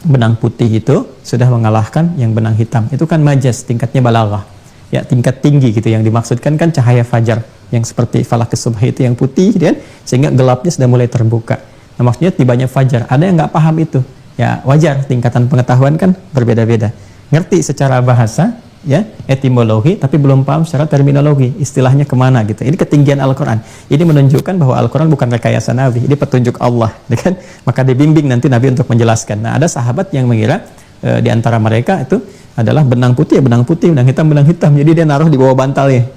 benang putih itu sudah mengalahkan yang benang hitam. Itu kan majaz, tingkatnya balaghah. Ya, tingkat tinggi gitu, yang dimaksudkan kan cahaya fajar yang seperti falak subh itu yang putih, kan, sehingga gelapnya sudah mulai terbuka. Nah, maksudnya tibanya fajar. Ada yang nggak paham itu. Ya, wajar, tingkatan pengetahuan kan berbeda-beda. Ngerti secara bahasa, ya, etimologi, tapi belum paham secara terminologi, istilahnya kemana gitu. Ini ketinggian Al-Quran. Ini menunjukkan bahwa Al-Quran bukan rekayasa Nabi, ini petunjuk Allah, kan? Maka dibimbing nanti Nabi untuk menjelaskan. Nah, ada sahabat yang mengira di antara mereka itu adalah benang putih, benang putih, benang hitam, jadi dia naruh di bawah bantalnya.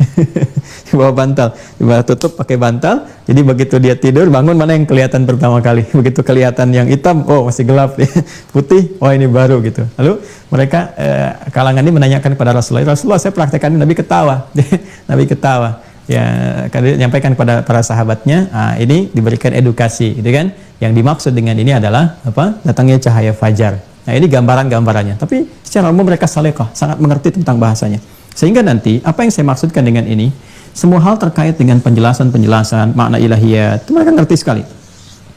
di bawah bantal, di bawah tutup pakai bantal. Jadi begitu dia tidur bangun, mana yang kelihatan pertama kali? Begitu kelihatan yang hitam, oh masih gelap, putih, oh ini baru gitu. Lalu mereka kalangan ini menanyakan kepada Rasulullah, Rasulullah saya praktekkan, Nabi ketawa, Nabi ketawa. Ya, nyampaikan kepada para sahabatnya, ini diberikan edukasi, gitu kan? Yang dimaksud dengan ini adalah apa? Datangnya cahaya fajar. Nah, ini gambaran-gambarannya. Tapi secara umum mereka salehah, sangat mengerti tentang bahasanya. Sehingga nanti, apa yang saya maksudkan dengan ini, semua hal terkait dengan penjelasan-penjelasan, makna ilahiyat, itu mereka ngerti sekali.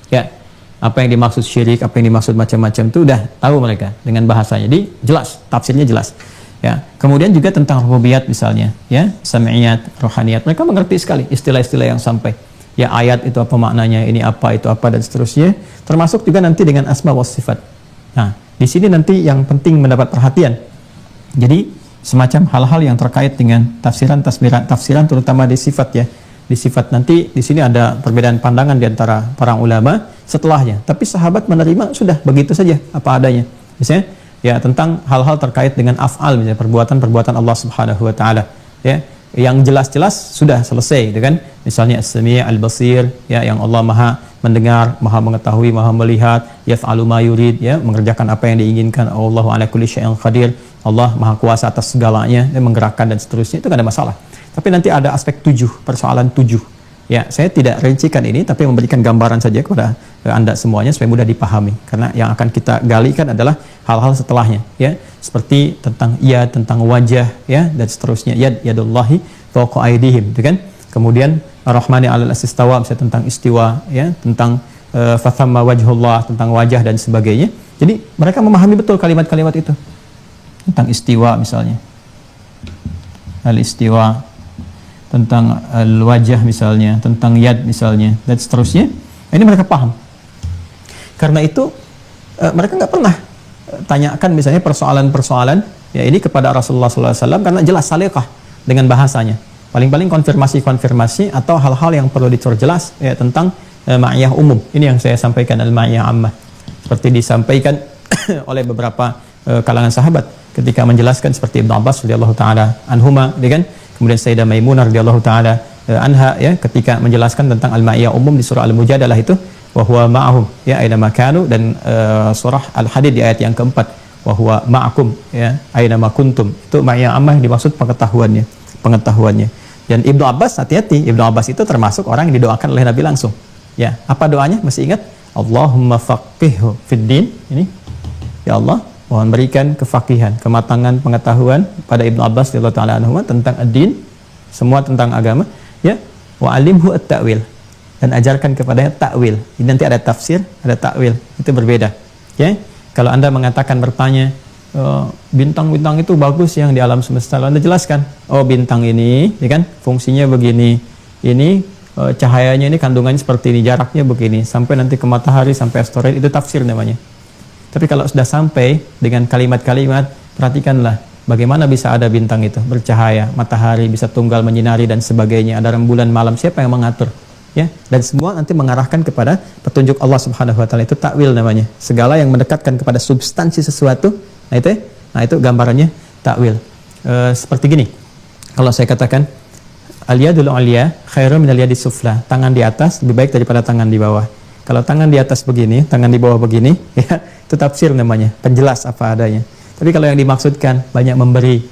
Ya, apa yang dimaksud syirik, apa yang dimaksud macam-macam itu udah tahu mereka dengan bahasanya. Jadi jelas, tafsirnya jelas. Ya, kemudian juga tentang rububiyat misalnya, ya, sam'iyat, rohaniyat, mereka mengerti sekali istilah-istilah yang sampai. Ya, ayat itu apa maknanya, ini apa, itu apa, dan seterusnya. Termasuk juga nanti dengan asma wa sifat. Nah, di sini nanti yang penting mendapat perhatian. Jadi semacam hal-hal yang terkait dengan tafsiran terutama di sifat, ya. Di sifat nanti di sini ada perbedaan pandangan di antara para ulama setelahnya. Tapi sahabat menerima sudah begitu saja apa adanya. Misalnya ya tentang hal-hal terkait dengan af'al, misalnya perbuatan-perbuatan Allah Subhanahu wa taala, ya. Yang jelas-jelas sudah selesai, gitu kan? Misalnya As-Sami' Al-Basir, ya, yang Allah Maha mendengar, Maha mengetahui, Maha melihat, yaf'alu ma yurid, ya, mengerjakan apa yang diinginkan, Allahu ala kulli syai'in qadir, Allah Maha kuasa atas segalanya, ya, menggerakkan dan seterusnya, itu tidak ada masalah. Tapi nanti ada aspek 7, persoalan 7. Ya, saya tidak rincikan ini, tapi memberikan gambaran saja kepada Anda semuanya supaya mudah dipahami. Karena yang akan kita gali kan adalah hal-hal setelahnya, ya, seperti tentang yad, tentang wajah, ya, dan seterusnya. Yadullahi fawqa aydihim, gitu kan? Kemudian Ar-Rahmani 'alal istawa, misalnya tentang istiwa, ya, tentang fathamma wajhullah, tentang wajah dan sebagainya. Jadi mereka memahami betul kalimat-kalimat itu. Tentang istiwa misalnya. Al-istiwa, tentang al-wajah misalnya, tentang yad misalnya, dan seterusnya. Ini mereka paham. Karena itu mereka nggak pernah tanyakan misalnya persoalan-persoalan ya ini kepada Rasulullah SAW karena jelas salihah dengan bahasanya. Paling-paling konfirmasi-konfirmasi atau hal-hal yang perlu diperjelas ya tentang ma'iyah umum. Ini yang saya sampaikan, al-ma'iyah ammah. Seperti disampaikan oleh beberapa kalangan sahabat ketika menjelaskan seperti Ibnu Abbas radhiyallahu taala anhuma, kan? Kemudian Sayyidah Maimunah radhiyallahu taala anha, ya, ketika menjelaskan tentang al-ma'iyah umum di surah Al-Mujadalah itu, wa huwa ma'ahum, ya, aina makanu, dan surah Al-Hadid di ayat yang keempat, wa huwa ma'akum, ya, aina ma kuntum. Itu ma'iyah ammah yang dimaksud pengetahuannya. Dan Ibnu Abbas, hati-hati, Ibnu Abbas itu termasuk orang yang didoakan oleh Nabi langsung. Ya, apa doanya? Masih ingat? Allahumma faqihhu fid din. Ini, ya Allah, mohon berikan kefakihan, kematangan pengetahuan pada Ibnu Abbas radhiyallahu taala anhu tentang ad-din, semua tentang agama, ya. Wa alimhu at-ta'wil, dan ajarkan kepadanya ta'wil. Ini nanti ada tafsir, ada ta'wil. Itu berbeda, ya. Kalau Anda mengatakan, bertanya, bintang-bintang itu bagus yang di alam semesta, lalu Anda jelaskan, oh bintang ini, ya kan, fungsinya begini. Ini cahayanya ini kandungannya seperti ini, jaraknya begini, sampai nanti ke matahari, sampai asteroid, itu tafsir namanya. Tapi kalau sudah sampai dengan kalimat-kalimat, perhatikanlah bagaimana bisa ada bintang itu bercahaya, matahari bisa tunggal menyinari dan sebagainya, ada rembulan malam, siapa yang mengatur, ya? Dan semua nanti mengarahkan kepada petunjuk Allah Subhanahu wa taala, itu takwil namanya. Segala yang mendekatkan kepada substansi sesuatu, nah itu gambarannya takwil. Seperti gini. Kalau saya katakan al-yadul 'ulya khairun min al-yadis sufla, tangan di atas lebih baik daripada tangan di bawah. Kalau tangan di atas begini, tangan di bawah begini, ya, itu tafsir namanya, penjelas apa adanya. Tapi kalau yang dimaksudkan banyak memberi,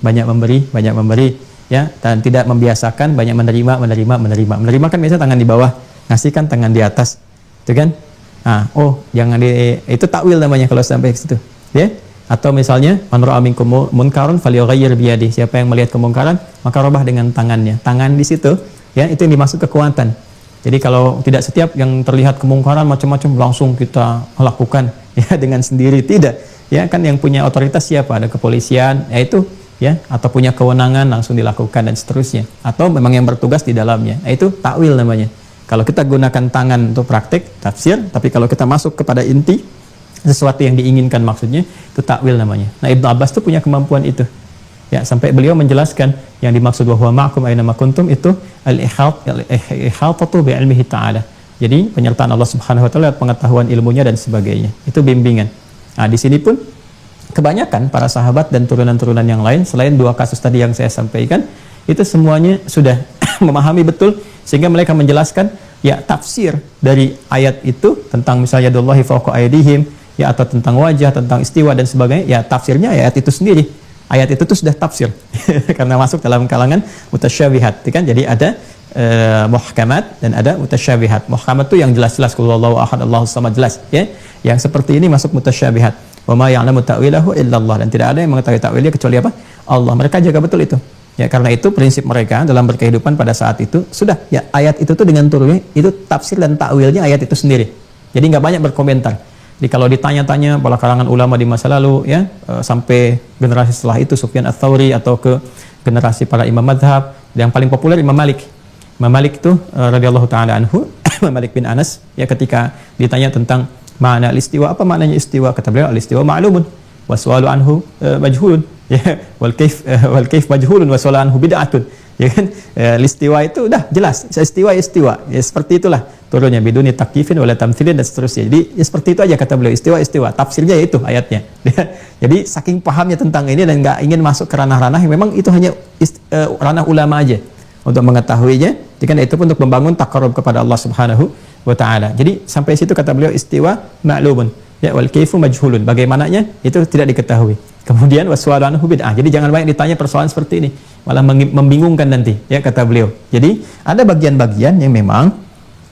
ya, dan tidak membiasakan banyak menerima. Menerima kan biasanya tangan di bawah, ngasihkan tangan di atas, itu kan? Nah, jangan itu takwil namanya kalau sampai ke situ, ya. Atau misalnya man ra'a minkum munkaran falyughayyir bi yadihi, siapa yang melihat kemungkaran maka rubah dengan tangannya. Tangan di situ, ya, itu yang dimaksud kekuatan. Jadi kalau tidak setiap yang terlihat kemungkaran macam-macam langsung kita lakukan, ya, dengan sendiri, tidak, ya, kan yang punya otoritas siapa? Ada kepolisian, yaitu, ya, atau punya kewenangan langsung dilakukan dan seterusnya, atau memang yang bertugas di dalamnya, itu takwil namanya. Kalau kita gunakan tangan untuk praktek tafsir, tapi kalau kita masuk kepada inti sesuatu yang diinginkan maksudnya, itu takwil namanya. Nah, Ibnu Abbas itu punya kemampuan itu. Ya, sampai beliau menjelaskan yang dimaksud wa huwa ma'akum aina ma kuntum itu al-ihatatu bi ilmihi ta'ala. Jadi penyertaan Allah Subhanahu wa taala, pengetahuan ilmunya dan sebagainya. Itu bimbingan. Nah, di sini pun kebanyakan para sahabat dan turunan-turunan yang lain selain dua kasus tadi yang saya sampaikan, itu semuanya sudah memahami betul, sehingga mereka menjelaskan ya tafsir dari ayat itu tentang misalnya yadullahi fawqa aydihim, ya, atau tentang wajah, tentang istiwa dan sebagainya, ya tafsirnya ayat itu sendiri. Ayat itu tuh sudah tafsir karena masuk dalam kalangan mutasyabihat, kan? Jadi ada muhkamat dan ada mutasyabihat. Muhkamat itu yang jelas-jelas, qul huwallahu ahad Allahus samad, jelas, ya. Yang seperti ini masuk mutasyabihat. Wa ma ya'lamu ta'wilahu illallah, dan tidak ada yang mengetahui ta'wilnya kecuali apa? Allah. Mereka jaga betul itu. Ya, karena itu prinsip mereka dalam berkehidupan pada saat itu sudah, ya, ayat itu tuh dengan turunnya itu tafsir dan takwilnya ayat itu sendiri. Jadi nggak banyak berkomentar. Jadi kalau ditanya-tanya para kalangan ulama di masa lalu, ya, sampai generasi setelah itu Sufyan Ats-Tsauri atau ke generasi para imam mazhab, yang paling populer Imam Malik. Imam Malik itu radhiyallahu taala anhu, Imam Malik bin Anas, ya, ketika ditanya tentang makna istiwa, apa maknanya istiwa, kata beliau al-istiwa ma'lumun wa su'alu anhu majhulun, ya, wal kaif majhulun wa su'alu anhu bid'atun, ya kan. Istiwa itu udah jelas, istiwa, ya, seperti itulah turunnya, biduni takyifin wala tamtsilin dan seterusnya. Jadi ya seperti itu aja kata beliau, istiwa, tafsirnya yaitu ayatnya. Jadi saking pahamnya tentang ini dan nggak ingin masuk ke ranah-ranah yang memang itu hanya ranah ulama aja untuk mengetahuinya, jadi itu pun untuk membangun taqarrub kepada Allah Subhanahu wa taala. Jadi sampai situ kata beliau istiwa ma'lumun, ya, wal kaifu majhulun, bagaimananya itu tidak diketahui. Kemudian waswalu anhu bid'ah. Jadi jangan banyak ditanya persoalan seperti ini, malah membingungkan nanti, ya, kata beliau. Jadi ada bagian-bagian yang memang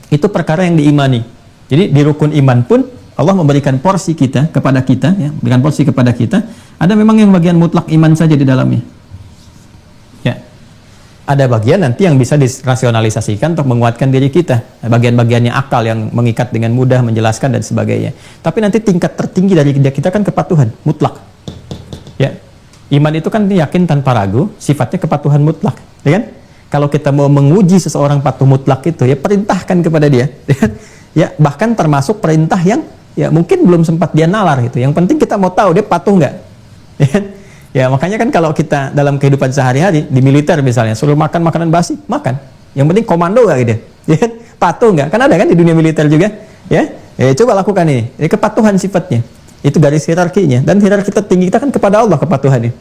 itu perkara yang diimani. Jadi di rukun iman pun Allah memberikan porsi kita kepada kita, ya, memberikan porsi kepada kita. Ada memang yang bagian mutlak iman saja di dalamnya. Ya. Ada bagian nanti yang bisa dirasionalisasikan untuk menguatkan diri kita. Bagian-bagiannya akal yang mengikat dengan mudah, menjelaskan dan sebagainya. Tapi nanti tingkat tertinggi dari kita kan kepatuhan mutlak. Ya. Iman itu kan yakin tanpa ragu, sifatnya kepatuhan mutlak, ya kan? Kalau kita mau menguji seseorang patuh mutlak itu, ya perintahkan kepada dia. Ya, bahkan termasuk perintah yang ya mungkin belum sempat dia nalar gitu. Yang penting kita mau tahu dia patuh nggak. Ya, makanya kan kalau kita dalam kehidupan sehari-hari di militer misalnya suruh makan makanan basi, makan. Yang penting komando nggak gitu. Ya, patuh nggak? Kan ada kan di dunia militer juga. Ya, coba lakukan ini. Kepatuhan sifatnya. Itu garis hierarkinya, dan hierarki tertinggi kita kan kepada Allah kepatuhannya.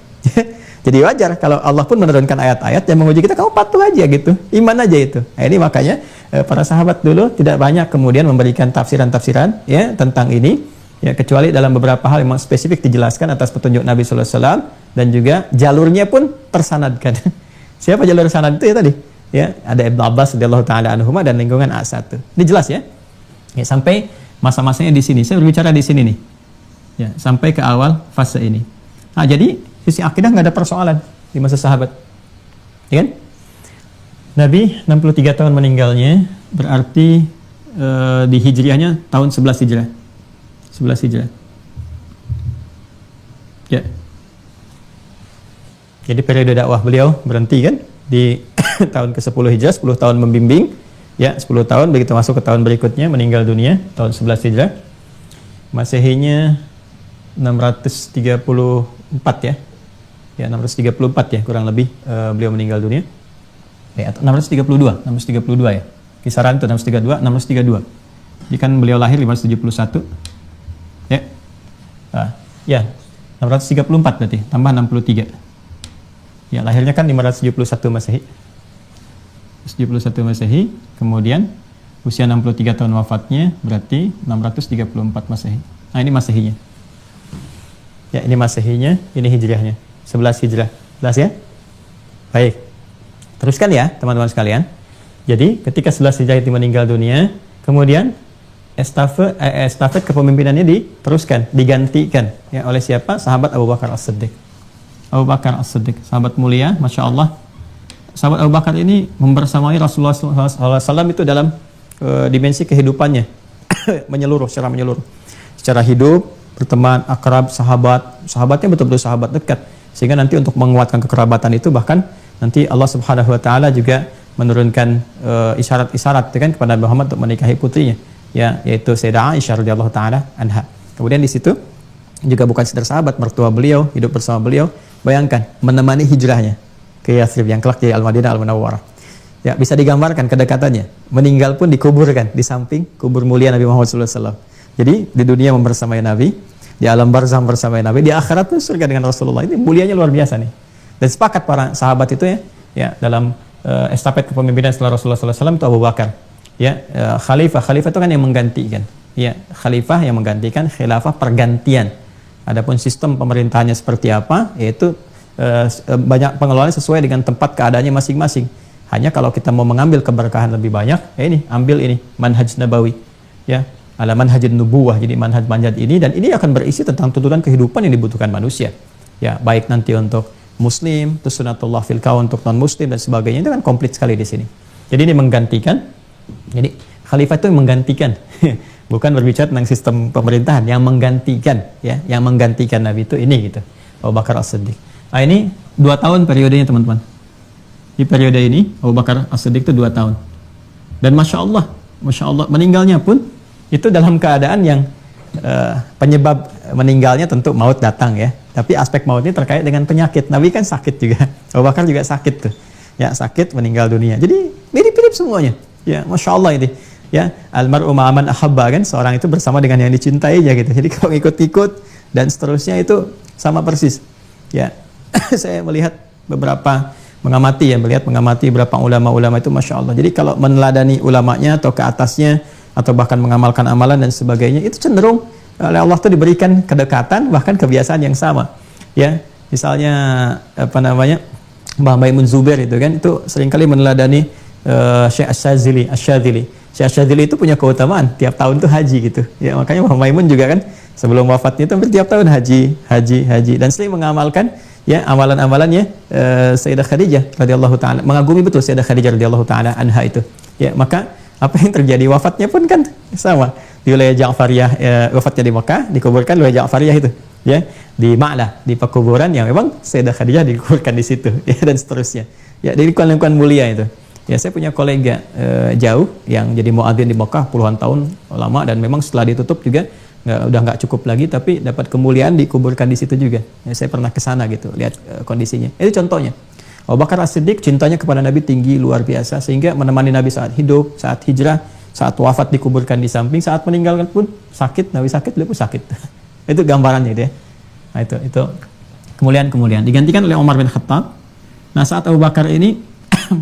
Jadi wajar kalau Allah pun menurunkan ayat-ayat yang menguji kita, kamu patuh aja gitu, iman aja itu. Nah, ini makanya para sahabat dulu tidak banyak kemudian memberikan tafsiran-tafsiran, ya, tentang ini, ya, kecuali dalam beberapa hal yang spesifik dijelaskan atas petunjuk Nabi Sallallahu Alaihi Wasallam, dan juga jalurnya pun tersanadkan. Siapa jalur sanad itu ya tadi? Ya, ada Ibnu Abbas radhiyallahu taala anhuma dan lingkungan A1. Ini jelas ya. Ya, sampai masa-masanya di sini. Saya berbicara di sini nih. Ya, sampai ke awal fase ini. Nah, jadi sisi akidah nggak ada persoalan di masa sahabat, ya kan? Nabi 63 tahun meninggalnya, berarti di hijriahnya tahun 11 hijrah. 11 hijrah. Ya. Jadi periode dakwah beliau berhenti kan di tahun ke-10 hijrah, 10 tahun membimbing, ya, 10 tahun, begitu masuk ke tahun berikutnya meninggal dunia tahun 11 hijrah. Masehinya 634 ya. Ya, 634 ya kurang lebih beliau meninggal dunia. Ya, 632 ya. Kisaran itu 632. Jadi kan beliau lahir 571. Ya. Ya, 634 berarti, tambah 63. Ya, lahirnya kan 571 Masehi. 71 Masehi, kemudian usia 63 tahun wafatnya, berarti 634 Masehi. Nah, ini Masehinya. Ya, ini Masehinya, ini hijriahnya. 11 hijrah. Jelas ya? Baik. Teruskan ya, teman-teman sekalian. Jadi, ketika 11 hijrah itu meninggal dunia, kemudian estafet kepemimpinannya diteruskan, digantikan, ya, oleh siapa? Sahabat Abu Bakar As-Siddiq. Abu Bakar As-Siddiq, sahabat mulia, Masya Allah. Sahabat Abu Bakar ini membersamai Rasulullah SAW itu dalam dimensi kehidupannya. Secara menyeluruh. Secara hidup, berteman, akrab, sahabatnya betul-betul sahabat dekat. Sehingga nanti untuk menguatkan kekerabatan itu, bahkan nanti Allah Subhanahu wa taala juga menurunkan isyarat-isyarat kan kepada Muhammad untuk menikahi putrinya, ya, yaitu Sayyidah Aisyah radhiyallahu taala anha. Kemudian di situ juga bukan sekedar sahabat, mertua beliau hidup bersama beliau. Bayangkan menemani hijrahnya ke Yathrib yang kelak jadi Al-Madinah Al-Munawwarah. Ya, bisa digambarkan kedekatannya. Meninggal pun dikuburkan di samping kubur mulia Nabi Muhammad SAW. Jadi di dunia membersamai Nabi, di alam barzah bersamai Nabi, di akhirat pun surga dengan Rasulullah. Ini mulianya luar biasa nih. Dan sepakat para sahabat itu, ya, ya dalam estafet kepemimpinan setelah Rasulullah SAW itu Abu Bakar. Ya, khalifah itu kan yang menggantikan. Ya, khalifah yang menggantikan, khilafah pergantian. Adapun sistem pemerintahannya seperti apa, yaitu banyak pengelolaannya sesuai dengan tempat keadaannya masing-masing. Hanya kalau kita mau mengambil keberkahan lebih banyak, ya ini ambil ini manhaj nabawi, ya ala manhajin nubuwah, jadi manhaj ini, dan ini akan berisi tentang tuntutan kehidupan yang dibutuhkan manusia. Ya, baik nanti untuk muslim, terus sunatullah fil kaun untuk non muslim dan sebagainya, itu kan komplit sekali di sini. Jadi ini menggantikan. Jadi khalifah itu menggantikan, bukan berbicara tentang sistem pemerintahan, yang menggantikan, ya, yang menggantikan Nabi itu ini gitu. Abu Bakar As-Siddiq. Nah, ini 2 tahun periodenya teman-teman. Di periode ini Abu Bakar As-Siddiq itu 2 tahun. Dan masya Allah, meninggalnya pun itu dalam keadaan yang penyebab meninggalnya tentu maut datang ya. Tapi aspek maut ini terkait dengan penyakit. Nabi kan sakit juga. Abu Bakar juga sakit tuh. Ya, sakit meninggal dunia. Jadi mirip-mirip semuanya. Ya, masya Allah ini. Ya, almar'u ma'aman ahabba, kan seorang itu bersama dengan yang dicintainya gitu. Jadi kalau ikut-ikut dan seterusnya itu sama persis. Ya, saya melihat mengamati beberapa ulama-ulama itu masya Allah. Jadi kalau meneladani ulamanya atau ke atasnya atau bahkan mengamalkan amalan dan sebagainya, itu cenderung oleh Allah itu diberikan kedekatan bahkan kebiasaan yang sama. Ya, misalnya Mbah Maimun Zubair itu kan itu seringkali meneladani Syekh Asy-Syadzili. Syekh Asy-Syadzili itu punya keutamaan tiap tahun tuh haji gitu. Ya, makanya Mbah Maimun juga kan sebelum wafatnya itu hampir tiap tahun haji dan sering mengamalkan ya amalan-amalannya Sayyidah Khadijah radhiyallahu taala, mengagumi betul Sayyidah Khadijah radhiyallahu taala anha itu. Ya, maka apa yang terjadi wafatnya pun kan sama. Di wilayah Ja'fariyah, wafatnya di Mekah, dikuburkan di wilayah Ja'fariyah itu. Ya, di Ma'lah, di pekuburan yang memang Sayyidah Khadijah dikuburkan di situ, ya, dan seterusnya. Ya, di lingkungan mulia itu. Ya, saya punya kolega jauh yang jadi muadzin di Mekah puluhan tahun lama, dan memang setelah ditutup juga udah nggak cukup lagi, tapi dapat kemuliaan dikuburkan di situ juga. Ya, saya pernah ke sana gitu, lihat kondisinya. Itu contohnya. Abu Bakar As-Siddiq cintanya kepada Nabi tinggi luar biasa, sehingga menemani Nabi saat hidup, saat hijrah, saat wafat dikuburkan di samping, saat meninggalkan pun sakit, Nabi sakit, beliau pun sakit. Itu gambarannya itu ya. Nah, itu kemuliaan-kemuliaan. Digantikan oleh Umar bin Khattab. Nah, saat Abu Bakar ini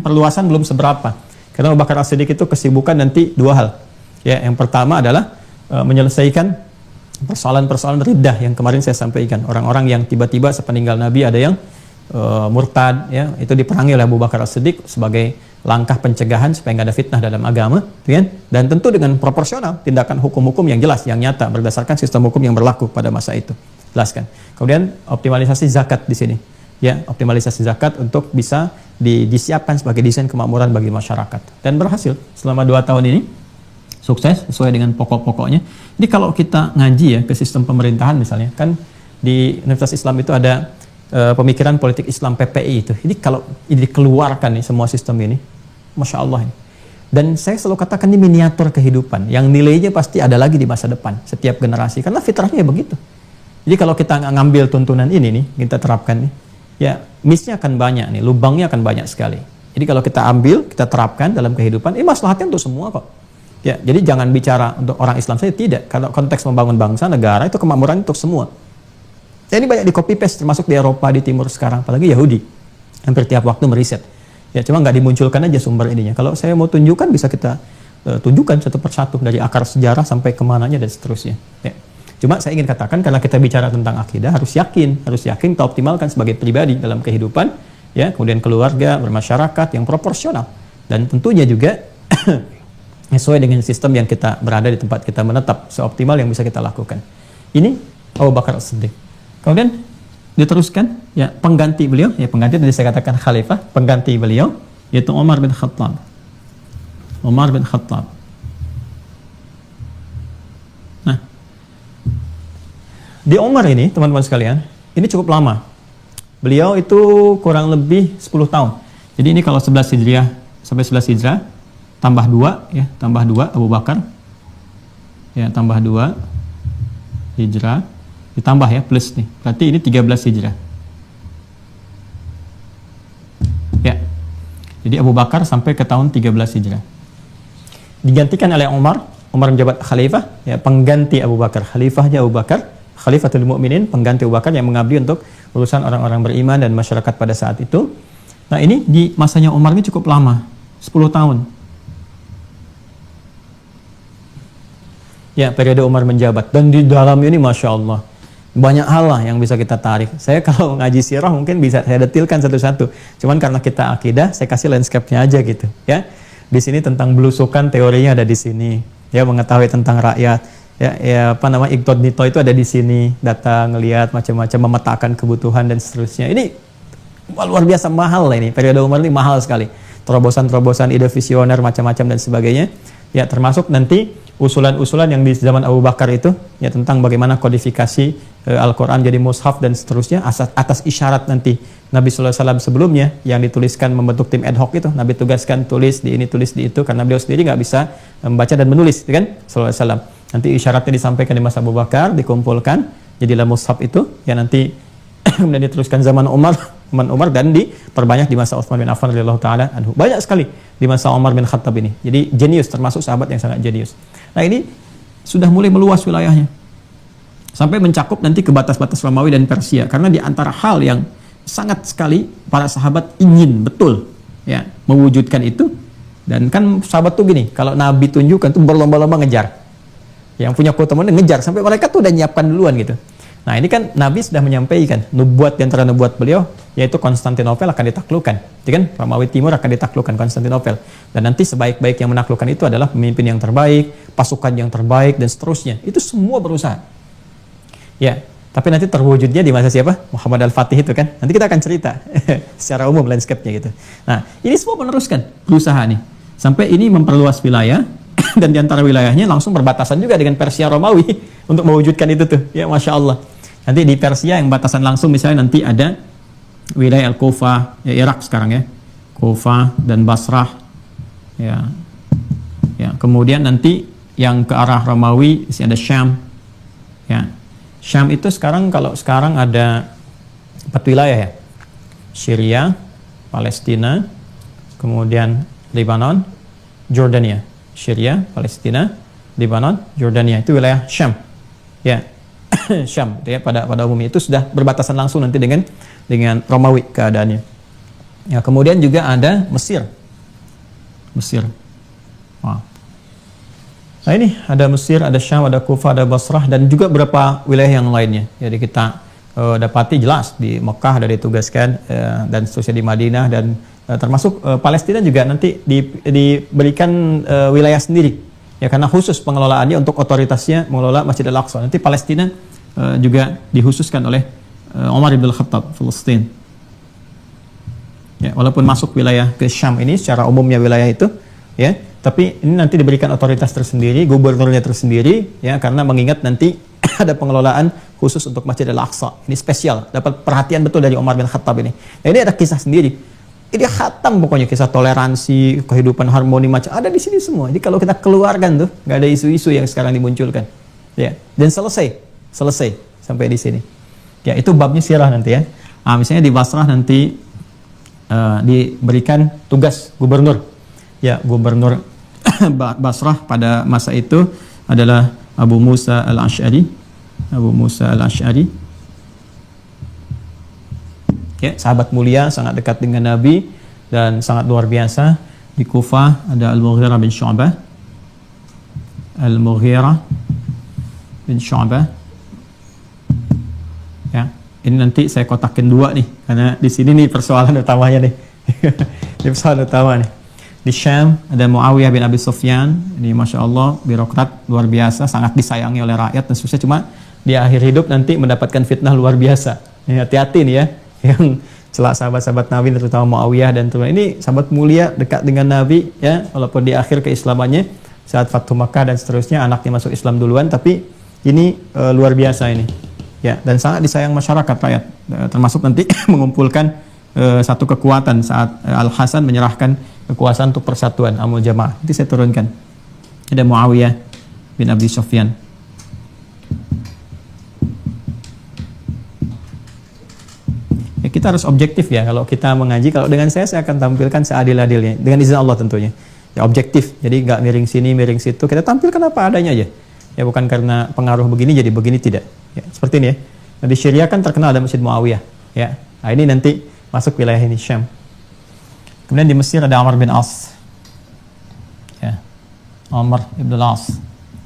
perluasan belum seberapa. Karena Abu Bakar As-Siddiq itu kesibukan nanti 2 hal. Ya, yang pertama adalah menyelesaikan persoalan-persoalan riddah yang kemarin saya sampaikan. Orang-orang yang tiba-tiba sepeninggal Nabi ada yang murtad, ya, itu diperangi oleh Abu Bakar As-Siddiq sebagai langkah pencegahan supaya nggak ada fitnah dalam agama, kan? Dan tentu dengan proporsional, tindakan hukum-hukum yang jelas, yang nyata berdasarkan sistem hukum yang berlaku pada masa itu. Jelaskan. Kemudian optimalisasi zakat di sini. Ya, optimalisasi zakat untuk bisa disiapkan sebagai desain kemakmuran bagi masyarakat. Dan berhasil selama 2 tahun ini. Sukses sesuai dengan pokok-pokoknya. Jadi kalau kita ngaji ya ke sistem pemerintahan misalnya, kan di Universitas Islam itu ada pemikiran politik Islam PPI itu. Jadi kalau dikeluarkan nih semua sistem ini, masya Allah ini. Dan saya selalu katakan ini miniatur kehidupan yang nilainya pasti ada lagi di masa depan setiap generasi, karena fitrahnya begitu. Jadi kalau kita ngambil tuntunan ini nih, kita terapkan nih, ya miss-nya akan banyak nih, lubangnya akan banyak sekali. Jadi kalau kita ambil, kita terapkan dalam kehidupan, ini maslahatnya untuk semua kok. Ya, jadi jangan bicara untuk orang Islam saja, tidak. Kalau konteks membangun bangsa, negara, itu kemakmuran untuk semua. Ya, ini banyak di copy paste, termasuk di Eropa, di Timur sekarang, apalagi Yahudi. Hampir tiap waktu meriset. Ya, cuma nggak dimunculkan aja sumber ininya. Kalau saya mau tunjukkan, bisa kita tunjukkan satu persatu dari akar sejarah sampai kemananya dan seterusnya. Ya. Cuma saya ingin katakan, karena kita bicara tentang akidah, harus yakin kita optimalkan sebagai pribadi dalam kehidupan, ya, kemudian keluarga, bermasyarakat yang proporsional, dan tentunya juga sesuai dengan sistem yang kita berada di tempat kita menetap, seoptimal yang bisa kita lakukan. Ini Abu Bakar As-Siddiq. Kemudian diteruskan, ya, pengganti beliau, ya, pengganti tadi saya katakan khalifah, pengganti beliau yaitu Umar bin Khattab. Umar bin Khattab. Nah, di Umar ini, teman-teman sekalian, ini cukup lama. Beliau itu kurang lebih 10 tahun. Jadi ini kalau 11 Hijriah sampai 11 Hijrah, tambah 2, ya, tambah 2 Abu Bakar. Ya, tambah 2 Hijrah, ditambah ya, plus nih. Berarti ini 13 Hijrah. Ya. Jadi Abu Bakar sampai ke tahun 13 Hijrah. Digantikan oleh Umar menjabat khalifah, ya, pengganti Abu Bakar. Khalifahnya Abu Bakar, Khalifatul Mukminin, pengganti Abu Bakar yang mengabdi untuk urusan orang-orang beriman dan masyarakat pada saat itu. Nah ini di masanya Umar ini cukup lama, 10 tahun. Ya, periode Umar menjabat. Dan di dalam ini Masya Allah, banyak hal lah yang bisa kita tarik. Saya kalau ngaji sirah mungkin bisa saya detilkan satu-satu. Cuman karena kita akidah, saya kasih landscape-nya aja gitu. Ya, di sini tentang belusukan teorinya ada di sini. Ya, mengetahui tentang rakyat. Ya apa nama incognito itu ada di sini. Data ngelihat macam-macam, memetakan kebutuhan dan seterusnya. Ini luar biasa mahal lah ini. Periode Umar ini mahal sekali. Terobosan-terobosan, ide visioner macam-macam dan sebagainya. Ya, termasuk nanti usulan-usulan yang di zaman Abu Bakar itu ya tentang bagaimana kodifikasi Al-Quran jadi mushaf dan seterusnya atas isyarat nanti Nabi sallallahu alaihi wasallam sebelumnya yang dituliskan membentuk tim ad hoc itu, Nabi tugaskan tulis di ini, tulis di itu, karena beliau sendiri nggak bisa membaca dan menulis, kan, sallallahu alaihi wasallam. Nanti isyaratnya disampaikan di masa Abu Bakar, dikumpulkan jadilah mushaf itu ya, nanti kemudian diteruskan zaman Umar dan diperbanyak di masa Utsman bin Affan radhiyallahu taala anhu. Banyak sekali di masa Umar bin Khattab ini. Jadi jenius, termasuk sahabat yang sangat jenius. Nah ini sudah mulai meluas wilayahnya sampai mencakup nanti ke batas-batas Romawi dan Persia, karena di antara hal yang sangat sekali para sahabat ingin betul ya mewujudkan itu. Dan kan sahabat tuh gini, kalau Nabi tunjukkan tuh berlomba-lomba ngejar, yang punya keutamaan ngejar sampai mereka tuh udah nyiapkan duluan gitu. Nah ini kan Nabi sudah menyampaikan nubuat di antara nubuat beliau, yaitu Konstantinopel akan ditaklukkan, ya kan? Romawi Timur akan ditaklukkan Konstantinopel, dan nanti sebaik-baik yang menaklukkan itu adalah pemimpin yang terbaik, pasukan yang terbaik dan seterusnya. Itu semua berusaha. Ya, tapi nanti terwujudnya di masa siapa? Muhammad Al-Fatih itu kan. Nanti kita akan cerita secara umum landscape-nya gitu. Nah, ini semua meneruskan berusaha nih. Sampai ini memperluas wilayah dan di antara wilayahnya langsung berbatasan juga dengan Persia Romawi untuk mewujudkan itu tuh. Ya, Masya Allah. Nanti di Persia yang batasan langsung misalnya nanti ada wilayah Al-Kufah, ya Irak sekarang ya. Kufah dan Basrah. Ya. Ya, kemudian nanti yang ke arah Romawi di sini ada Syam. Ya. Syam itu sekarang, kalau sekarang ada 4 wilayah ya. Syria, Palestina, kemudian Lebanon, Jordania. Syria, Palestina, Lebanon, Jordania, itu wilayah Syam. Ya. Syam ya, pada umumnya itu sudah berbatasan langsung nanti dengan Romawi keadaannya. Ya, kemudian juga ada Mesir. Wah. Nah ini ada Mesir, ada Syam, ada Kufah, ada Basrah, dan juga beberapa wilayah yang lainnya. Jadi kita dapati jelas di Mekah ada ditugaskan, dan seterusnya di Madinah, dan termasuk Palestina juga nanti diberikan wilayah sendiri. Ya, karena khusus pengelolaannya untuk otoritasnya mengelola Masjid Al-Aqsa. Nanti Palestina juga dikhususkan oleh Umar bin Khattab, Palestina. Ya, walaupun masuk wilayah ke Syam ini secara umumnya wilayah itu, ya, tapi ini nanti diberikan otoritas tersendiri, gubernurnya tersendiri, ya, karena mengingat nanti ada pengelolaan khusus untuk Masjid Al-Aqsa. Ini spesial, dapat perhatian betul dari Umar bin Khattab ini. Nah, ini ada kisah sendiri. Ini khatam pokoknya, kisah toleransi, kehidupan harmoni macam ada di sini semua. Jadi kalau kita keluarkan tuh, nggak ada isu-isu yang sekarang dimunculkan. Ya, dan selesai sampai di sini. Ya, itu babnya sirah nanti ya. Nah, misalnya di Basrah nanti diberikan tugas gubernur. Ya, gubernur Basrah pada masa itu adalah Abu Musa Al-Asy'ari. Ya, sahabat mulia, sangat dekat dengan Nabi dan sangat luar biasa. Di Kufah ada Al-Mughirah bin Syu'bah. Ya, ini nanti saya kotakin 2 nih, karena di sini nih persoalan utamanya nih. Ini persoalan utama nih. Di Syam ada Muawiyah bin Abi Sufyan. Ini Masya Allah birokrat luar biasa, sangat disayangi oleh rakyat dan seterusnya. Cuma di akhir hidup nanti mendapatkan fitnah luar biasa. Ya, hati-hati nih ya, yang celak sahabat-sahabat Nabi terutama Muawiyah dan teman. Ini sahabat mulia dekat dengan Nabi ya, walaupun di akhir keislamannya saat Fathu Makkah dan seterusnya anaknya masuk Islam duluan, tapi ini luar biasa ini. Ya, dan sangat disayang masyarakat rakyat, termasuk nanti mengumpulkan satu kekuatan saat Al-Hasan menyerahkan kekuasaan untuk persatuan Amul Jamaah. Nanti saya turunkan. Ada Muawiyah bin Abi Sufyan. Ya, kita harus objektif ya kalau kita mengaji. Kalau dengan saya akan tampilkan seadil-adilnya dengan izin Allah tentunya. Ya, objektif. Jadi nggak miring sini, miring situ. Kita tampilkan apa adanya aja. Ya, bukan karena pengaruh begini jadi begini, tidak. Ya, seperti ini ya. Nah, di Syria kan terkenal ada Masjid Muawiyah. Ya. Nah, ini nanti masuk wilayah ini Syam. Kemudian di Mesir ada Amr bin As. Ya. Amr ibn As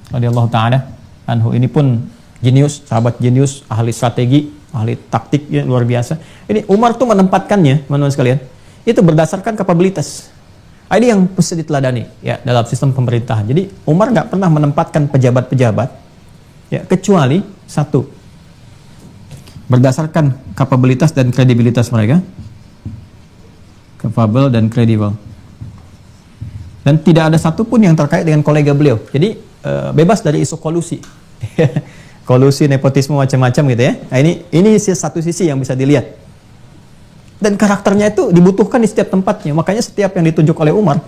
radhiyallahu taala anhu, ini pun jenius, sahabat jenius, ahli strategi, ahli taktik ya, luar biasa. Ini Umar tuh menempatkannya, teman-teman sekalian, itu berdasarkan kapabilitas. Ini yang mesti diteladani ya dalam sistem pemerintahan. Jadi Umar nggak pernah menempatkan pejabat-pejabat ya kecuali satu, berdasarkan kapabilitas dan kredibilitas mereka. Capable dan kredibel. Dan tidak ada satupun yang terkait dengan kolega beliau. Jadi bebas dari isu kolusi. Kolusi, nepotisme, macam-macam gitu ya. Nah, ini satu sisi yang bisa dilihat. Dan karakternya itu dibutuhkan di setiap tempatnya. Makanya setiap yang ditunjuk oleh Umar,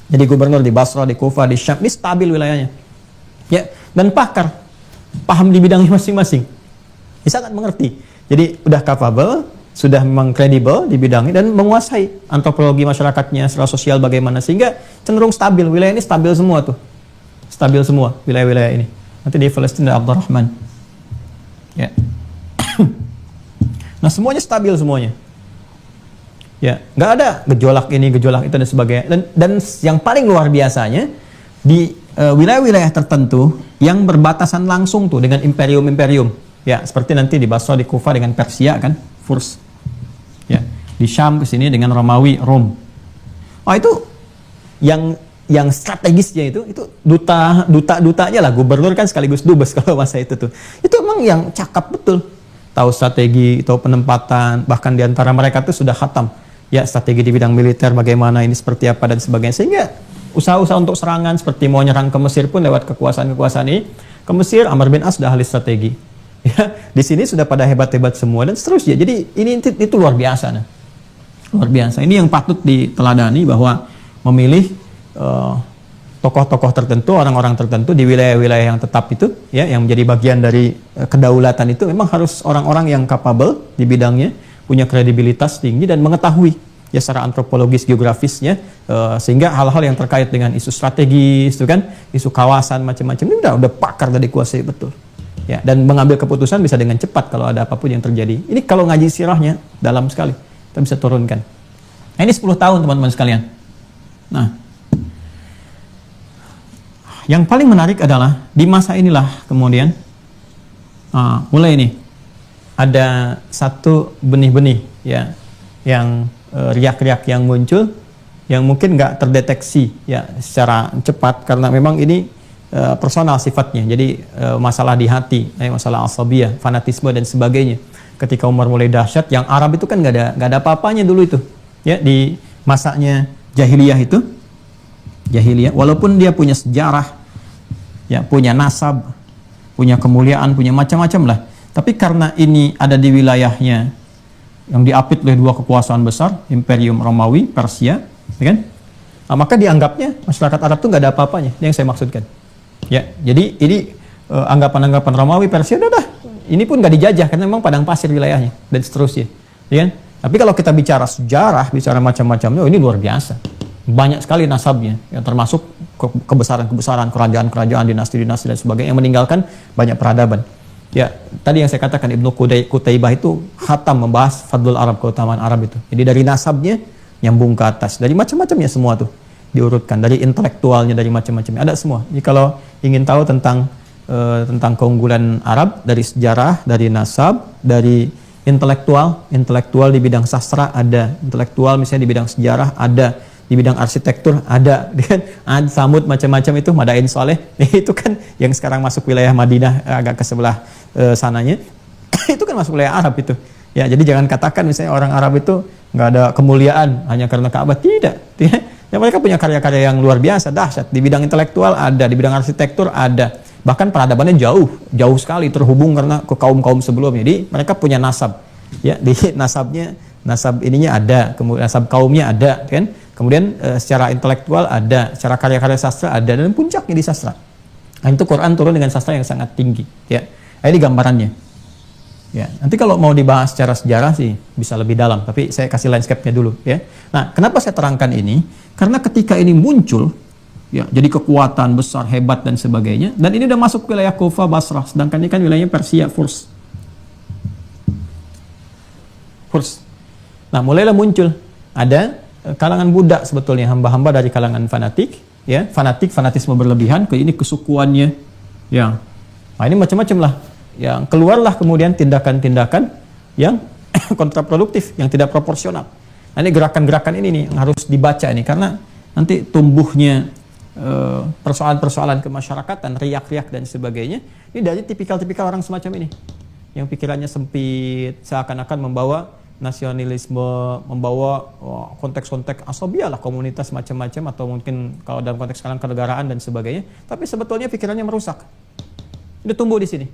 jadi gubernur di Basra, di Kufah, di Syam, ini stabil wilayahnya. Ya, dan pakar, paham di bidangnya masing-masing. Bisa sangat mengerti. Jadi udah capable, sudah memang kredibel di bidangnya dan menguasai antropologi masyarakatnya, secara sosial bagaimana, sehingga cenderung stabil. Wilayah ini stabil semua tuh. Stabil semua wilayah-wilayah ini. Nanti di Palestina ada Abdurrahman. Ya. Nah, semuanya stabil semuanya. Ya, nggak ada gejolak ini, gejolak itu dan sebagainya. Dan yang paling luar biasanya di wilayah-wilayah tertentu yang berbatasan langsung tuh dengan imperium-imperium. Ya, seperti nanti di Basra, di Kufah dengan Persia kan, Furs. Ya, di Syam ke sini dengan Romawi, Rom. Oh, itu yang strategisnya itu duta-dutanya lah, gubernur kan sekaligus dubes kalau masa itu tuh. Itu emang yang cakap betul. Tahu strategi, tahu penempatan, bahkan di antara mereka tuh sudah khatam. Ya, strategi di bidang militer bagaimana, ini seperti apa dan sebagainya. Sehingga usaha-usaha untuk serangan seperti mau nyerang ke Mesir pun lewat kekuasaan-kekuasaan ini. Ke Mesir, Amr bin As sudah ahli strategi. Ya, di sini sudah pada hebat-hebat semua dan seterusnya. Jadi itu luar biasa, nah. Luar biasa. Ini yang patut diteladani, bahwa memilih tokoh-tokoh tertentu, orang-orang tertentu di wilayah-wilayah yang tetap itu, ya, yang menjadi bagian dari kedaulatan itu, memang harus orang-orang yang capable di bidangnya, punya kredibilitas tinggi dan mengetahui ya secara antropologis, geografisnya, sehingga hal-hal yang terkait dengan isu strategis, itu kan, isu kawasan macam-macam ini udah pakar, udah dikuasai betul. Ya, dan mengambil keputusan bisa dengan cepat kalau ada apapun yang terjadi. Ini kalau ngaji sirahnya dalam sekali, kita bisa turunkan. Nah, ini 10 tahun teman-teman sekalian. Nah, yang paling menarik adalah di masa inilah kemudian mulai ini ada satu benih-benih ya, yang riak-riak yang muncul, yang mungkin nggak terdeteksi ya secara cepat karena memang ini personal sifatnya. Jadi masalah di hati, masalah asabiyah, fanatisme dan sebagainya. Ketika Umar mulai dahsyat, yang Arab itu kan nggak ada apa-apanya dulu itu. Ya, di masanya jahiliyah itu, jahiliyah, walaupun dia punya sejarah, ya, punya nasab, punya kemuliaan, punya macam-macam lah. Tapi karena ini ada di wilayahnya yang diapit oleh dua kekuasaan besar, Imperium Romawi, Persia, ya kan? Nah, maka dianggapnya masyarakat Arab itu nggak ada apa-apanya. Ini yang saya maksudkan. Ya, jadi ini anggapan-anggapan Romawi, Persia udah, ini pun nggak dijajah karena memang padang pasir wilayahnya dan seterusnya, ya kan? Tapi kalau kita bicara sejarah, bicara macam-macamnya, ini luar biasa, banyak sekali nasabnya, yang termasuk kebesaran-kebesaran, kerajaan-kerajaan, dinasti-dinasti dan sebagainya yang meninggalkan banyak peradaban. Ya, tadi yang saya katakan Ibnu Qutaibah itu khatam membahas Fadlul Arab, keutamaan Arab itu. Jadi dari nasabnya nyambung ke atas, dari macam-macamnya semua tuh diurutkan, dari intelektualnya, dari macam-macamnya ada semua. Jadi kalau ingin tahu tentang keunggulan Arab dari sejarah, dari nasab, dari intelektual di bidang sastra ada, intelektual misalnya di bidang sejarah ada, di bidang arsitektur ada, kan? Ad Samud macam-macam itu, Madain Saleh itu kan yang sekarang masuk wilayah Madinah agak ke sebelah sananya itu kan masuk wilayah Arab itu. Ya, jadi jangan katakan misalnya orang Arab itu nggak ada kemuliaan hanya karena Ka'bah, tidak. Ya, mereka punya karya-karya yang luar biasa, dahsyat. Di bidang intelektual ada, di bidang arsitektur ada. Bahkan peradabannya jauh sekali terhubung karena ke kaum-kaum sebelumnya. Jadi mereka punya nasab. Ya, di nasab ininya ada, kemudian nasab kaumnya ada, kan? Kemudian secara intelektual ada, secara karya-karya sastra ada, dan puncaknya di sastra. Nah, itu Quran turun dengan sastra yang sangat tinggi, ya. Nah, ini gambarannya. Ya, nanti kalau mau dibahas secara sejarah sih bisa lebih dalam, tapi saya kasih landscape-nya dulu, ya. Nah, kenapa saya terangkan ini? Karena ketika ini muncul, ya, jadi kekuatan besar, hebat dan sebagainya, dan ini udah masuk ke wilayah Kufah, Basrah, sedangkan ini kan wilayahnya Persia, Furs. Nah, mulailah muncul ada kalangan budak sebetulnya, hamba-hamba dari kalangan fanatik, ya, fanatisme berlebihan, ke ini kesukuannya, ya. Nah, ini macam-macam lah. Yang keluarlah kemudian tindakan-tindakan yang kontraproduktif, yang tidak proporsional. Nah, ini gerakan-gerakan ini nih yang harus dibaca ini, karena nanti tumbuhnya persoalan-persoalan kemasyarakatan, riak-riak dan sebagainya, ini dari tipikal-tipikal orang semacam ini, yang pikirannya sempit, seakan-akan membawa nasionalisme, membawa konteks-konteks asobiah lah, komunitas macam-macam, atau mungkin kalau dalam konteks sekarang kenegaraan dan sebagainya, tapi sebetulnya pikirannya merusak. Itu tumbuh di sini.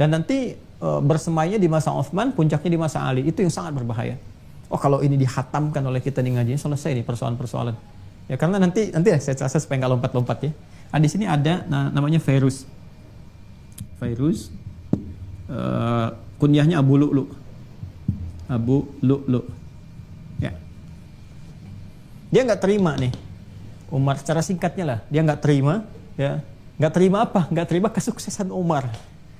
Dan nanti bersemainya di masa Utsman, puncaknya di masa Ali, itu yang sangat berbahaya. Oh, kalau ini dihatamkan oleh kita di ngajinya, selesai nih persoalan-persoalan. Ya, karena nanti saya rasa supaya nggak lompat-lompat ya. Nah, di sini ada namanya Fairuz. Fairuz, kunyahnya Abu Lu'lu. Abu Lu'lu. Ya. Dia nggak terima nih Umar, secara singkatnya lah, dia nggak terima, ya. Nggak terima apa? Nggak terima kesuksesan Umar.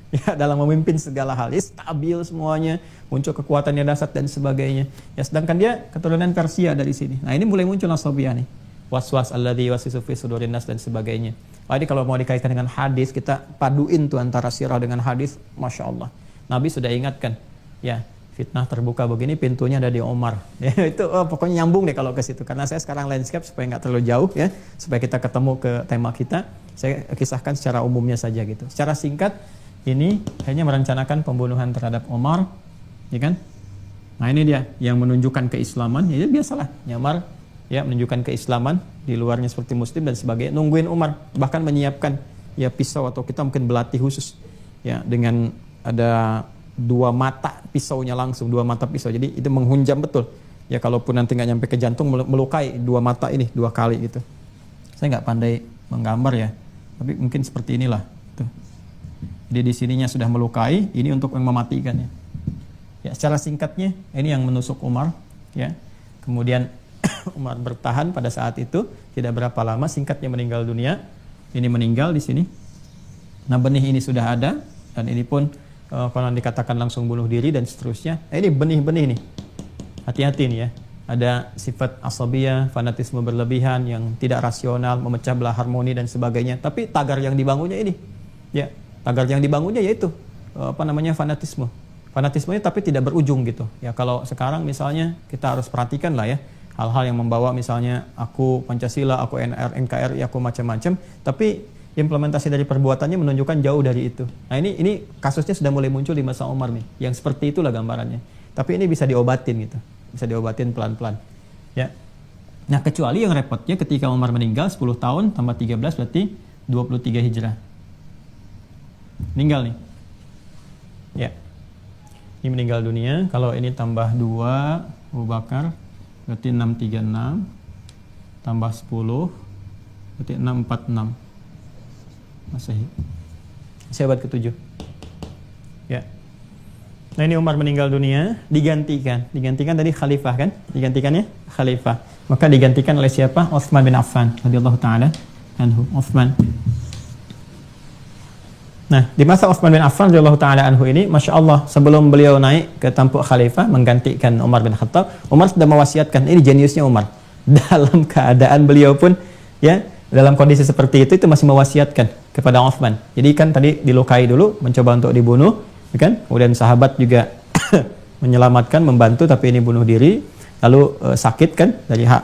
Ya, dalam memimpin segala hal, ya, stabil semuanya, muncul kekuatannya dahsyat dan sebagainya. Ya, sedangkan dia keturunan Persia dari sini. Nah, ini mulai muncul Nasabiyah nih. Was-was alladzi yuwaswisu fi sudurin nas dan sebagainya. Jadi kalau mau dikaitkan dengan hadis, kita paduin tuh antara sirah dengan hadis, Masya Allah. Nabi sudah ingatkan, ya, fitnah terbuka begini, pintunya ada di Umar. Ya, itu pokoknya nyambung deh kalau ke situ. Karena saya sekarang landscape supaya nggak terlalu jauh, ya, supaya kita ketemu ke tema kita. Saya kisahkan secara umumnya saja gitu. Secara singkat, ini hanya merencanakan pembunuhan terhadap Umar, ya kan? Nah, ini dia yang menunjukkan keislaman, ya biasalah, nyamar, ya, menunjukkan keislaman, di luarnya seperti muslim dan sebagainya, nungguin Umar, bahkan menyiapkan ya pisau, atau kita mungkin belati khusus, ya, dengan ada 2 mata pisaunya langsung, 2 mata pisau, jadi itu menghunjam betul, ya, kalaupun nanti nggak nyampe ke jantung, melukai 2 mata ini 2 kali gitu. Saya nggak pandai menggambar ya, tapi mungkin seperti inilah tuh. Jadi di sininya sudah melukai, ini untuk yang mematikannya. Ya, secara singkatnya ini yang menusuk Umar, ya. Kemudian Umar bertahan pada saat itu, tidak berapa lama, singkatnya meninggal dunia. Ini meninggal di sini. Nah, benih ini sudah ada, dan ini pun kalau dikatakan langsung bunuh diri dan seterusnya. Nah, ini benih-benih nih. Hati-hati nih ya. Ada sifat asabiyah, fanatisme berlebihan yang tidak rasional, memecah belah harmoni dan sebagainya. Tapi tagar yang dibangunnya ini, ya, tagar yang dibangunnya yaitu fanatisme. Fanatismenya tapi tidak berujung gitu. Ya, kalau sekarang misalnya kita harus perhatikan lah ya, hal-hal yang membawa misalnya aku Pancasila, aku NKRI, aku macam-macam, tapi implementasi dari perbuatannya menunjukkan jauh dari itu. Nah, ini kasusnya sudah mulai muncul di masa Umar nih, yang seperti itulah gambarannya. Tapi ini bisa diobatin gitu, bisa diobatin pelan-pelan. Ya. Nah, kecuali yang repotnya ketika Umar meninggal 10 tahun tambah 13 berarti 23 Hijrah. Meninggal nih. Ya. Ini meninggal dunia, kalau ini tambah 2 Abu Bakar berarti 636 tambah 10 berarti 646 Masehi. Abad ke-7. Ya. Nah, ini Umar meninggal dunia, digantikan tadi khalifah kan? Digantikannya khalifah. Maka digantikan oleh siapa? Utsman bin Affan radhiyallahu taala anhu. Utsman. Nah, di masa Utsman bin Affan radhiyallahu taala anhu ini, Masya Allah, sebelum beliau naik ke tampuk khalifah menggantikan Umar bin Khattab, Umar sudah mewasiatkan, ini jeniusnya Umar. Dalam keadaan beliau pun, ya, dalam kondisi seperti itu masih mewasiatkan kepada Utsman. Jadi kan tadi dilukai dulu, mencoba untuk dibunuh, kan? Kemudian sahabat juga menyelamatkan, membantu, tapi ini bunuh diri. Lalu sakit kan,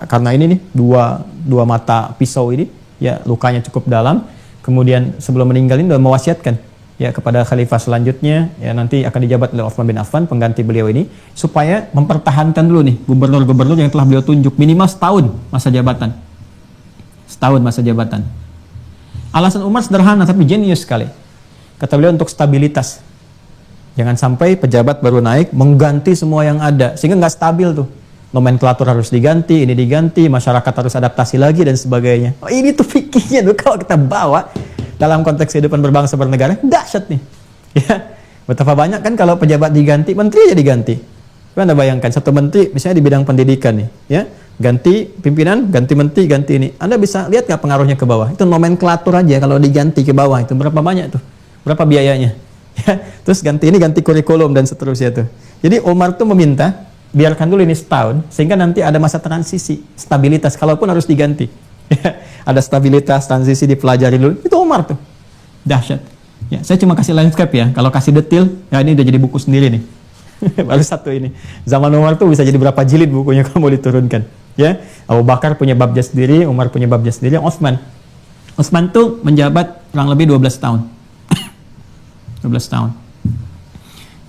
karena ini nih dua mata pisau ini, ya, lukanya cukup dalam. Kemudian sebelum meninggal ini sudah mewasiatkan, ya, kepada khalifah selanjutnya, ya, nanti akan dijabat oleh Utsman bin Affan, pengganti beliau ini, supaya mempertahankan dulu nih gubernur-gubernur yang telah beliau tunjuk minimal setahun masa jabatan. Setahun masa jabatan. Alasan Umar sederhana tapi jenius sekali. Kata beliau untuk stabilitas. Jangan sampai pejabat baru naik mengganti semua yang ada, sehingga nggak stabil tuh. Nomenklatur harus diganti, ini diganti, masyarakat harus adaptasi lagi dan sebagainya. Oh, ini tuh fikihnya tuh kalau kita bawa dalam konteks kehidupan berbangsa bernegara, dahsyat nih. Ya, betapa banyak kan kalau pejabat diganti, menteri aja diganti. Anda bayangkan satu menteri misalnya di bidang pendidikan nih, ya, ganti pimpinan, ganti menteri, ganti ini. Anda bisa lihat nggak pengaruhnya ke bawah? Itu nomenklatur aja kalau diganti ke bawah itu berapa banyak tuh? Berapa biayanya? Ya, terus ganti ini, ganti kurikulum dan seterusnya tuh. Jadi Umar tuh meminta, biarkan dulu ini setahun, sehingga nanti ada masa transisi, stabilitas, kalaupun harus diganti. Ada stabilitas, transisi dipelajari dulu. Itu Umar tuh. Dahsyat. Ya, saya cuma kasih landscape ya. Kalau kasih detail, ya ini udah jadi buku sendiri nih. Baru satu ini. Zaman Umar tuh bisa jadi berapa jilid bukunya kalau mau diturunkan. Ya, Abu Bakar punya babnya sendiri, Umar punya babnya sendiri, Utsman tuh menjabat kurang lebih 12 tahun. 12 tahun.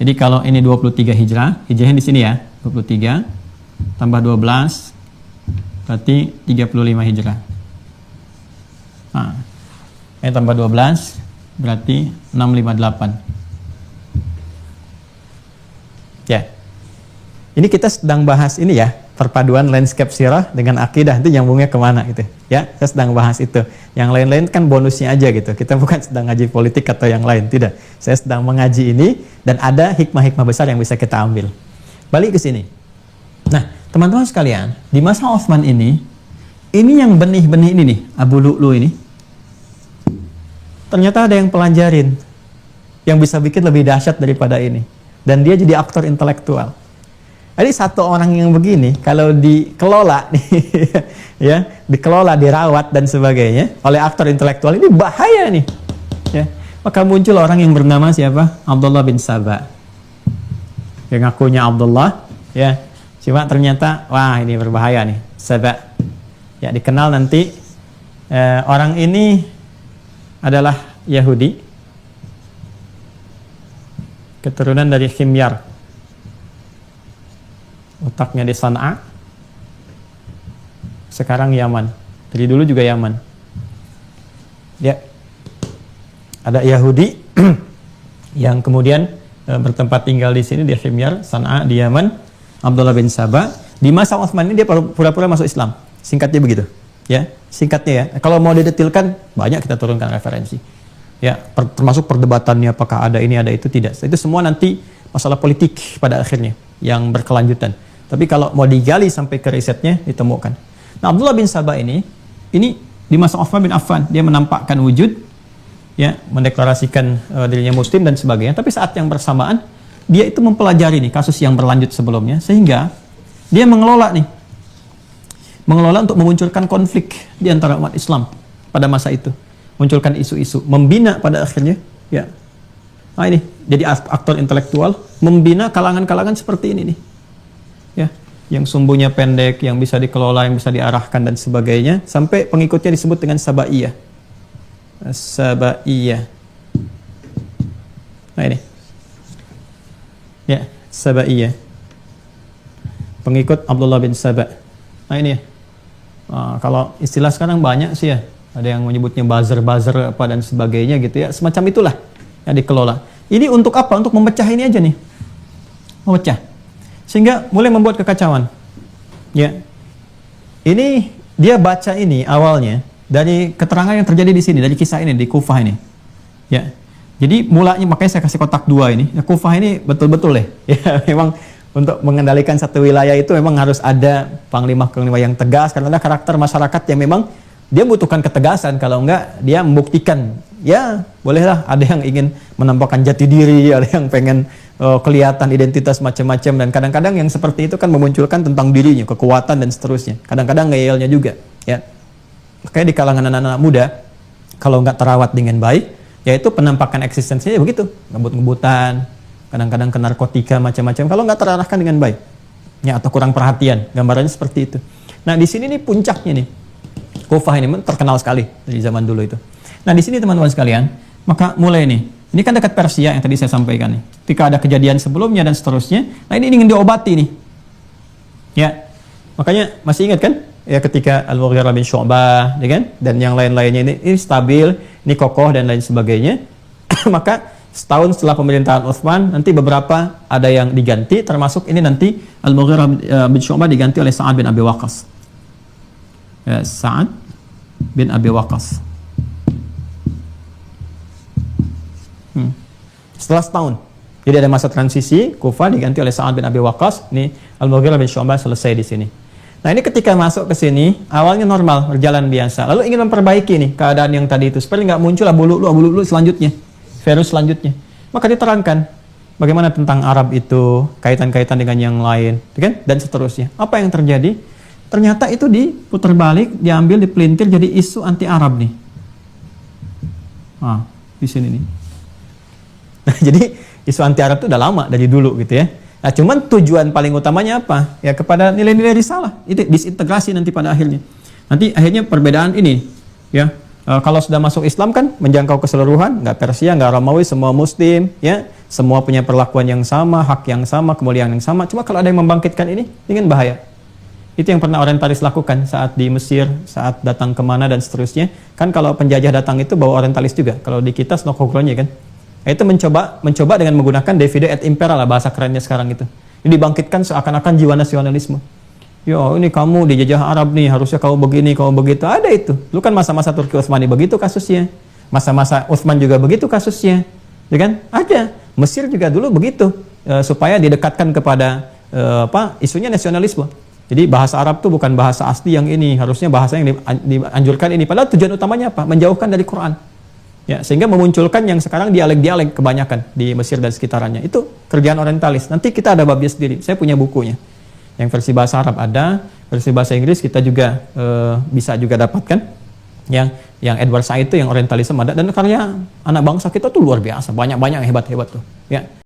Jadi kalau ini 23 hijrahnya di sini ya, 23 tambah 12 berarti 35 hijrah. Nah, ini tambah 12 berarti 658. Ya. Ini kita sedang bahas ini ya, perpaduan landscape sirah dengan akidah, itu nyambungnya kemana gitu. Ya, saya sedang bahas itu. Yang lain-lain kan bonusnya aja gitu. Kita bukan sedang ngaji politik atau yang lain, tidak. Saya sedang mengaji ini dan ada hikmah-hikmah besar yang bisa kita ambil. Balik ke sini. Nah, teman-teman sekalian, di masa Utsman ini yang benih-benih ini nih, Abu Lu'lu ini, ternyata ada yang pelajarin yang bisa bikin lebih dahsyat daripada ini. Dan dia jadi aktor intelektual. Jadi satu orang yang begini, kalau dikelola, ya, dikelola, dirawat dan sebagainya oleh aktor intelektual, ini bahaya nih. Ya. Maka muncul orang yang bernama siapa? Abdullah bin Saba. Yang ngakunya Abdullah, ya. Cuma ternyata, wah ini berbahaya nih, Saba. Ya, dikenal nanti orang ini adalah Yahudi, keturunan dari Himyar. Otaknya di Sana'a, sekarang Yaman. Dari dulu juga Yaman. Ya, ada Yahudi yang kemudian bertempat tinggal di sini di Himyar, Sana'a di Yaman. Abdullah bin Saba. Di masa Utsman ini dia pura-pura masuk Islam. Singkatnya begitu. Ya, singkatnya ya. Kalau mau didetilkan banyak kita turunkan referensi. Ya, termasuk perdebatannya apakah ada ini ada itu, tidak. Itu semua nanti masalah politik pada akhirnya yang berkelanjutan. Tapi kalau mau digali sampai ke risetnya ditemukan. Nah, Abdullah bin Saba ini di masa Utsman bin Affan dia menampakkan wujud, ya, mendeklarasikan dirinya Muslim dan sebagainya. Tapi saat yang bersamaan dia itu mempelajari nih kasus yang berlanjut sebelumnya, sehingga dia mengelola untuk memunculkan konflik di antara umat Islam pada masa itu, munculkan isu-isu, membina pada akhirnya, ya. Nah ini jadi aktor intelektual, membina kalangan-kalangan seperti ini nih. Ya, yang sumbunya pendek, yang bisa dikelola, yang bisa diarahkan dan sebagainya, sampai pengikutnya disebut dengan Sabaiyah. Sabaiyah. Nah ini. Ya, Sabaiyah. Pengikut Abdullah bin Saba. Nah ini ya. Kalau istilah sekarang banyak sih ya. Ada yang menyebutnya buzzer apa dan sebagainya gitu ya. Semacam itulah yang dikelola. Ini untuk apa? Untuk memecah ini aja nih. Memecah. Sehingga mulai membuat kekacauan. Ya. Ini dia baca ini awalnya dari keterangan yang terjadi di sini, dari kisah ini di Kufah ini. Ya. Jadi mulanya, makanya saya kasih kotak dua ini. Ya, Kufah ini betul-betul deh. Ya, memang untuk mengendalikan satu wilayah itu memang harus ada panglima-panglima yang tegas, karena ada karakter masyarakat yang memang dia membutuhkan ketegasan. Kalau enggak, dia membuktikan. Ya, bolehlah ada yang ingin menampakkan jati diri, ada yang pengen kelihatan identitas macam-macam, dan kadang-kadang yang seperti itu kan memunculkan tentang dirinya, kekuatan dan seterusnya. Kadang-kadang ngeyelnya juga, ya. Kayak di kalangan anak-anak muda, kalau nggak terawat dengan baik, yaitu penampakan eksistensinya begitu, ngebut-ngebutan, kadang-kadang ke narkotika macam-macam. Kalau nggak terarahkan dengan baik, ya, atau kurang perhatian, gambarannya seperti itu. Nah di sini nih puncaknya nih, Kufah ini terkenal sekali dari zaman dulu itu. Nah di sini teman-teman sekalian, maka mulai nih. Ini kan dekat Persia yang tadi saya sampaikan nih. Ketika ada kejadian sebelumnya dan seterusnya, nah ini ingin diobati nih. Ya, makanya masih ingat kan? Ya ketika Al-Mughirah bin Syu'bah, ya kan? Dan yang lain-lainnya ini stabil, ini kokoh dan lain sebagainya. Maka setahun setelah pemerintahan Utsman, nanti beberapa ada yang diganti, termasuk ini nanti Al-Mughirah bin Syu'bah diganti oleh Sa'ad bin Abi Waqqas. Ya, Sa'ad bin Abi Waqqas. Setelah setahun, jadi ada masa transisi, Kufah diganti oleh Sa'ad bin Abi Waqqas. Ini Al-Mughirah bin Syu'bah selesai di sini. Nah ini ketika masuk ke sini, awalnya normal, berjalan biasa. Lalu ingin memperbaiki nih keadaan yang tadi itu, supaya nggak muncul Abu Lu'lu selanjutnya, virus selanjutnya. Maka diterangkan, Bagaimana tentang Arab itu, kaitan-kaitan dengan yang lain, kan? Dan seterusnya. Apa yang terjadi? Ternyata itu diputar balik, diambil, dipelintir jadi isu anti Arab nih. Nah, di sini nih. Nah, jadi isu anti Arab itu udah lama dari dulu gitu ya. Nah, cuman tujuan paling utamanya apa? Ya kepada nilai-nilai risalah. Itu disintegrasi nanti pada akhirnya. Nanti akhirnya perbedaan ini, ya. Kalau sudah masuk Islam kan menjangkau keseluruhan, nggak Persia, nggak Romawi, semua Muslim, ya, semua punya perlakuan yang sama, hak yang sama, kemuliaan yang sama. Cuma kalau ada yang membangkitkan ini bahaya. Itu yang pernah orientalis lakukan saat di Mesir, saat datang kemana dan seterusnya. Kan kalau penjajah datang itu bawa orientalis juga. Kalau di kita snokoglonya kan, itu mencoba dengan menggunakan divide et impera lah bahasa kerennya sekarang itu. Ini dibangkitkan seakan-akan jiwa nasionalisme. Yo, ini kamu dijajah Arab nih, harusnya kamu begini, kamu begitu. Ada itu. Lu kan masa-masa Turki Utsmani begitu kasusnya. Masa-masa Utsman juga begitu kasusnya. Ya kan? Ada. Mesir juga dulu begitu. Supaya didekatkan kepada isunya nasionalisme. Jadi bahasa Arab itu bukan bahasa asli yang ini, harusnya bahasa yang dianjurkan ini. Padahal tujuan utamanya apa? Menjauhkan dari Quran. Ya, sehingga memunculkan yang sekarang dialek-dialek kebanyakan di Mesir dan sekitarnya. Itu kerjaan orientalis. Nanti kita ada babnya sendiri. Saya punya bukunya. Yang versi bahasa Arab ada, versi bahasa Inggris kita juga bisa juga dapatkan. Yang Edward Said itu yang orientalisme ada, dan karya anak bangsa kita tuh luar biasa, banyak-banyak yang hebat-hebat tuh. Ya.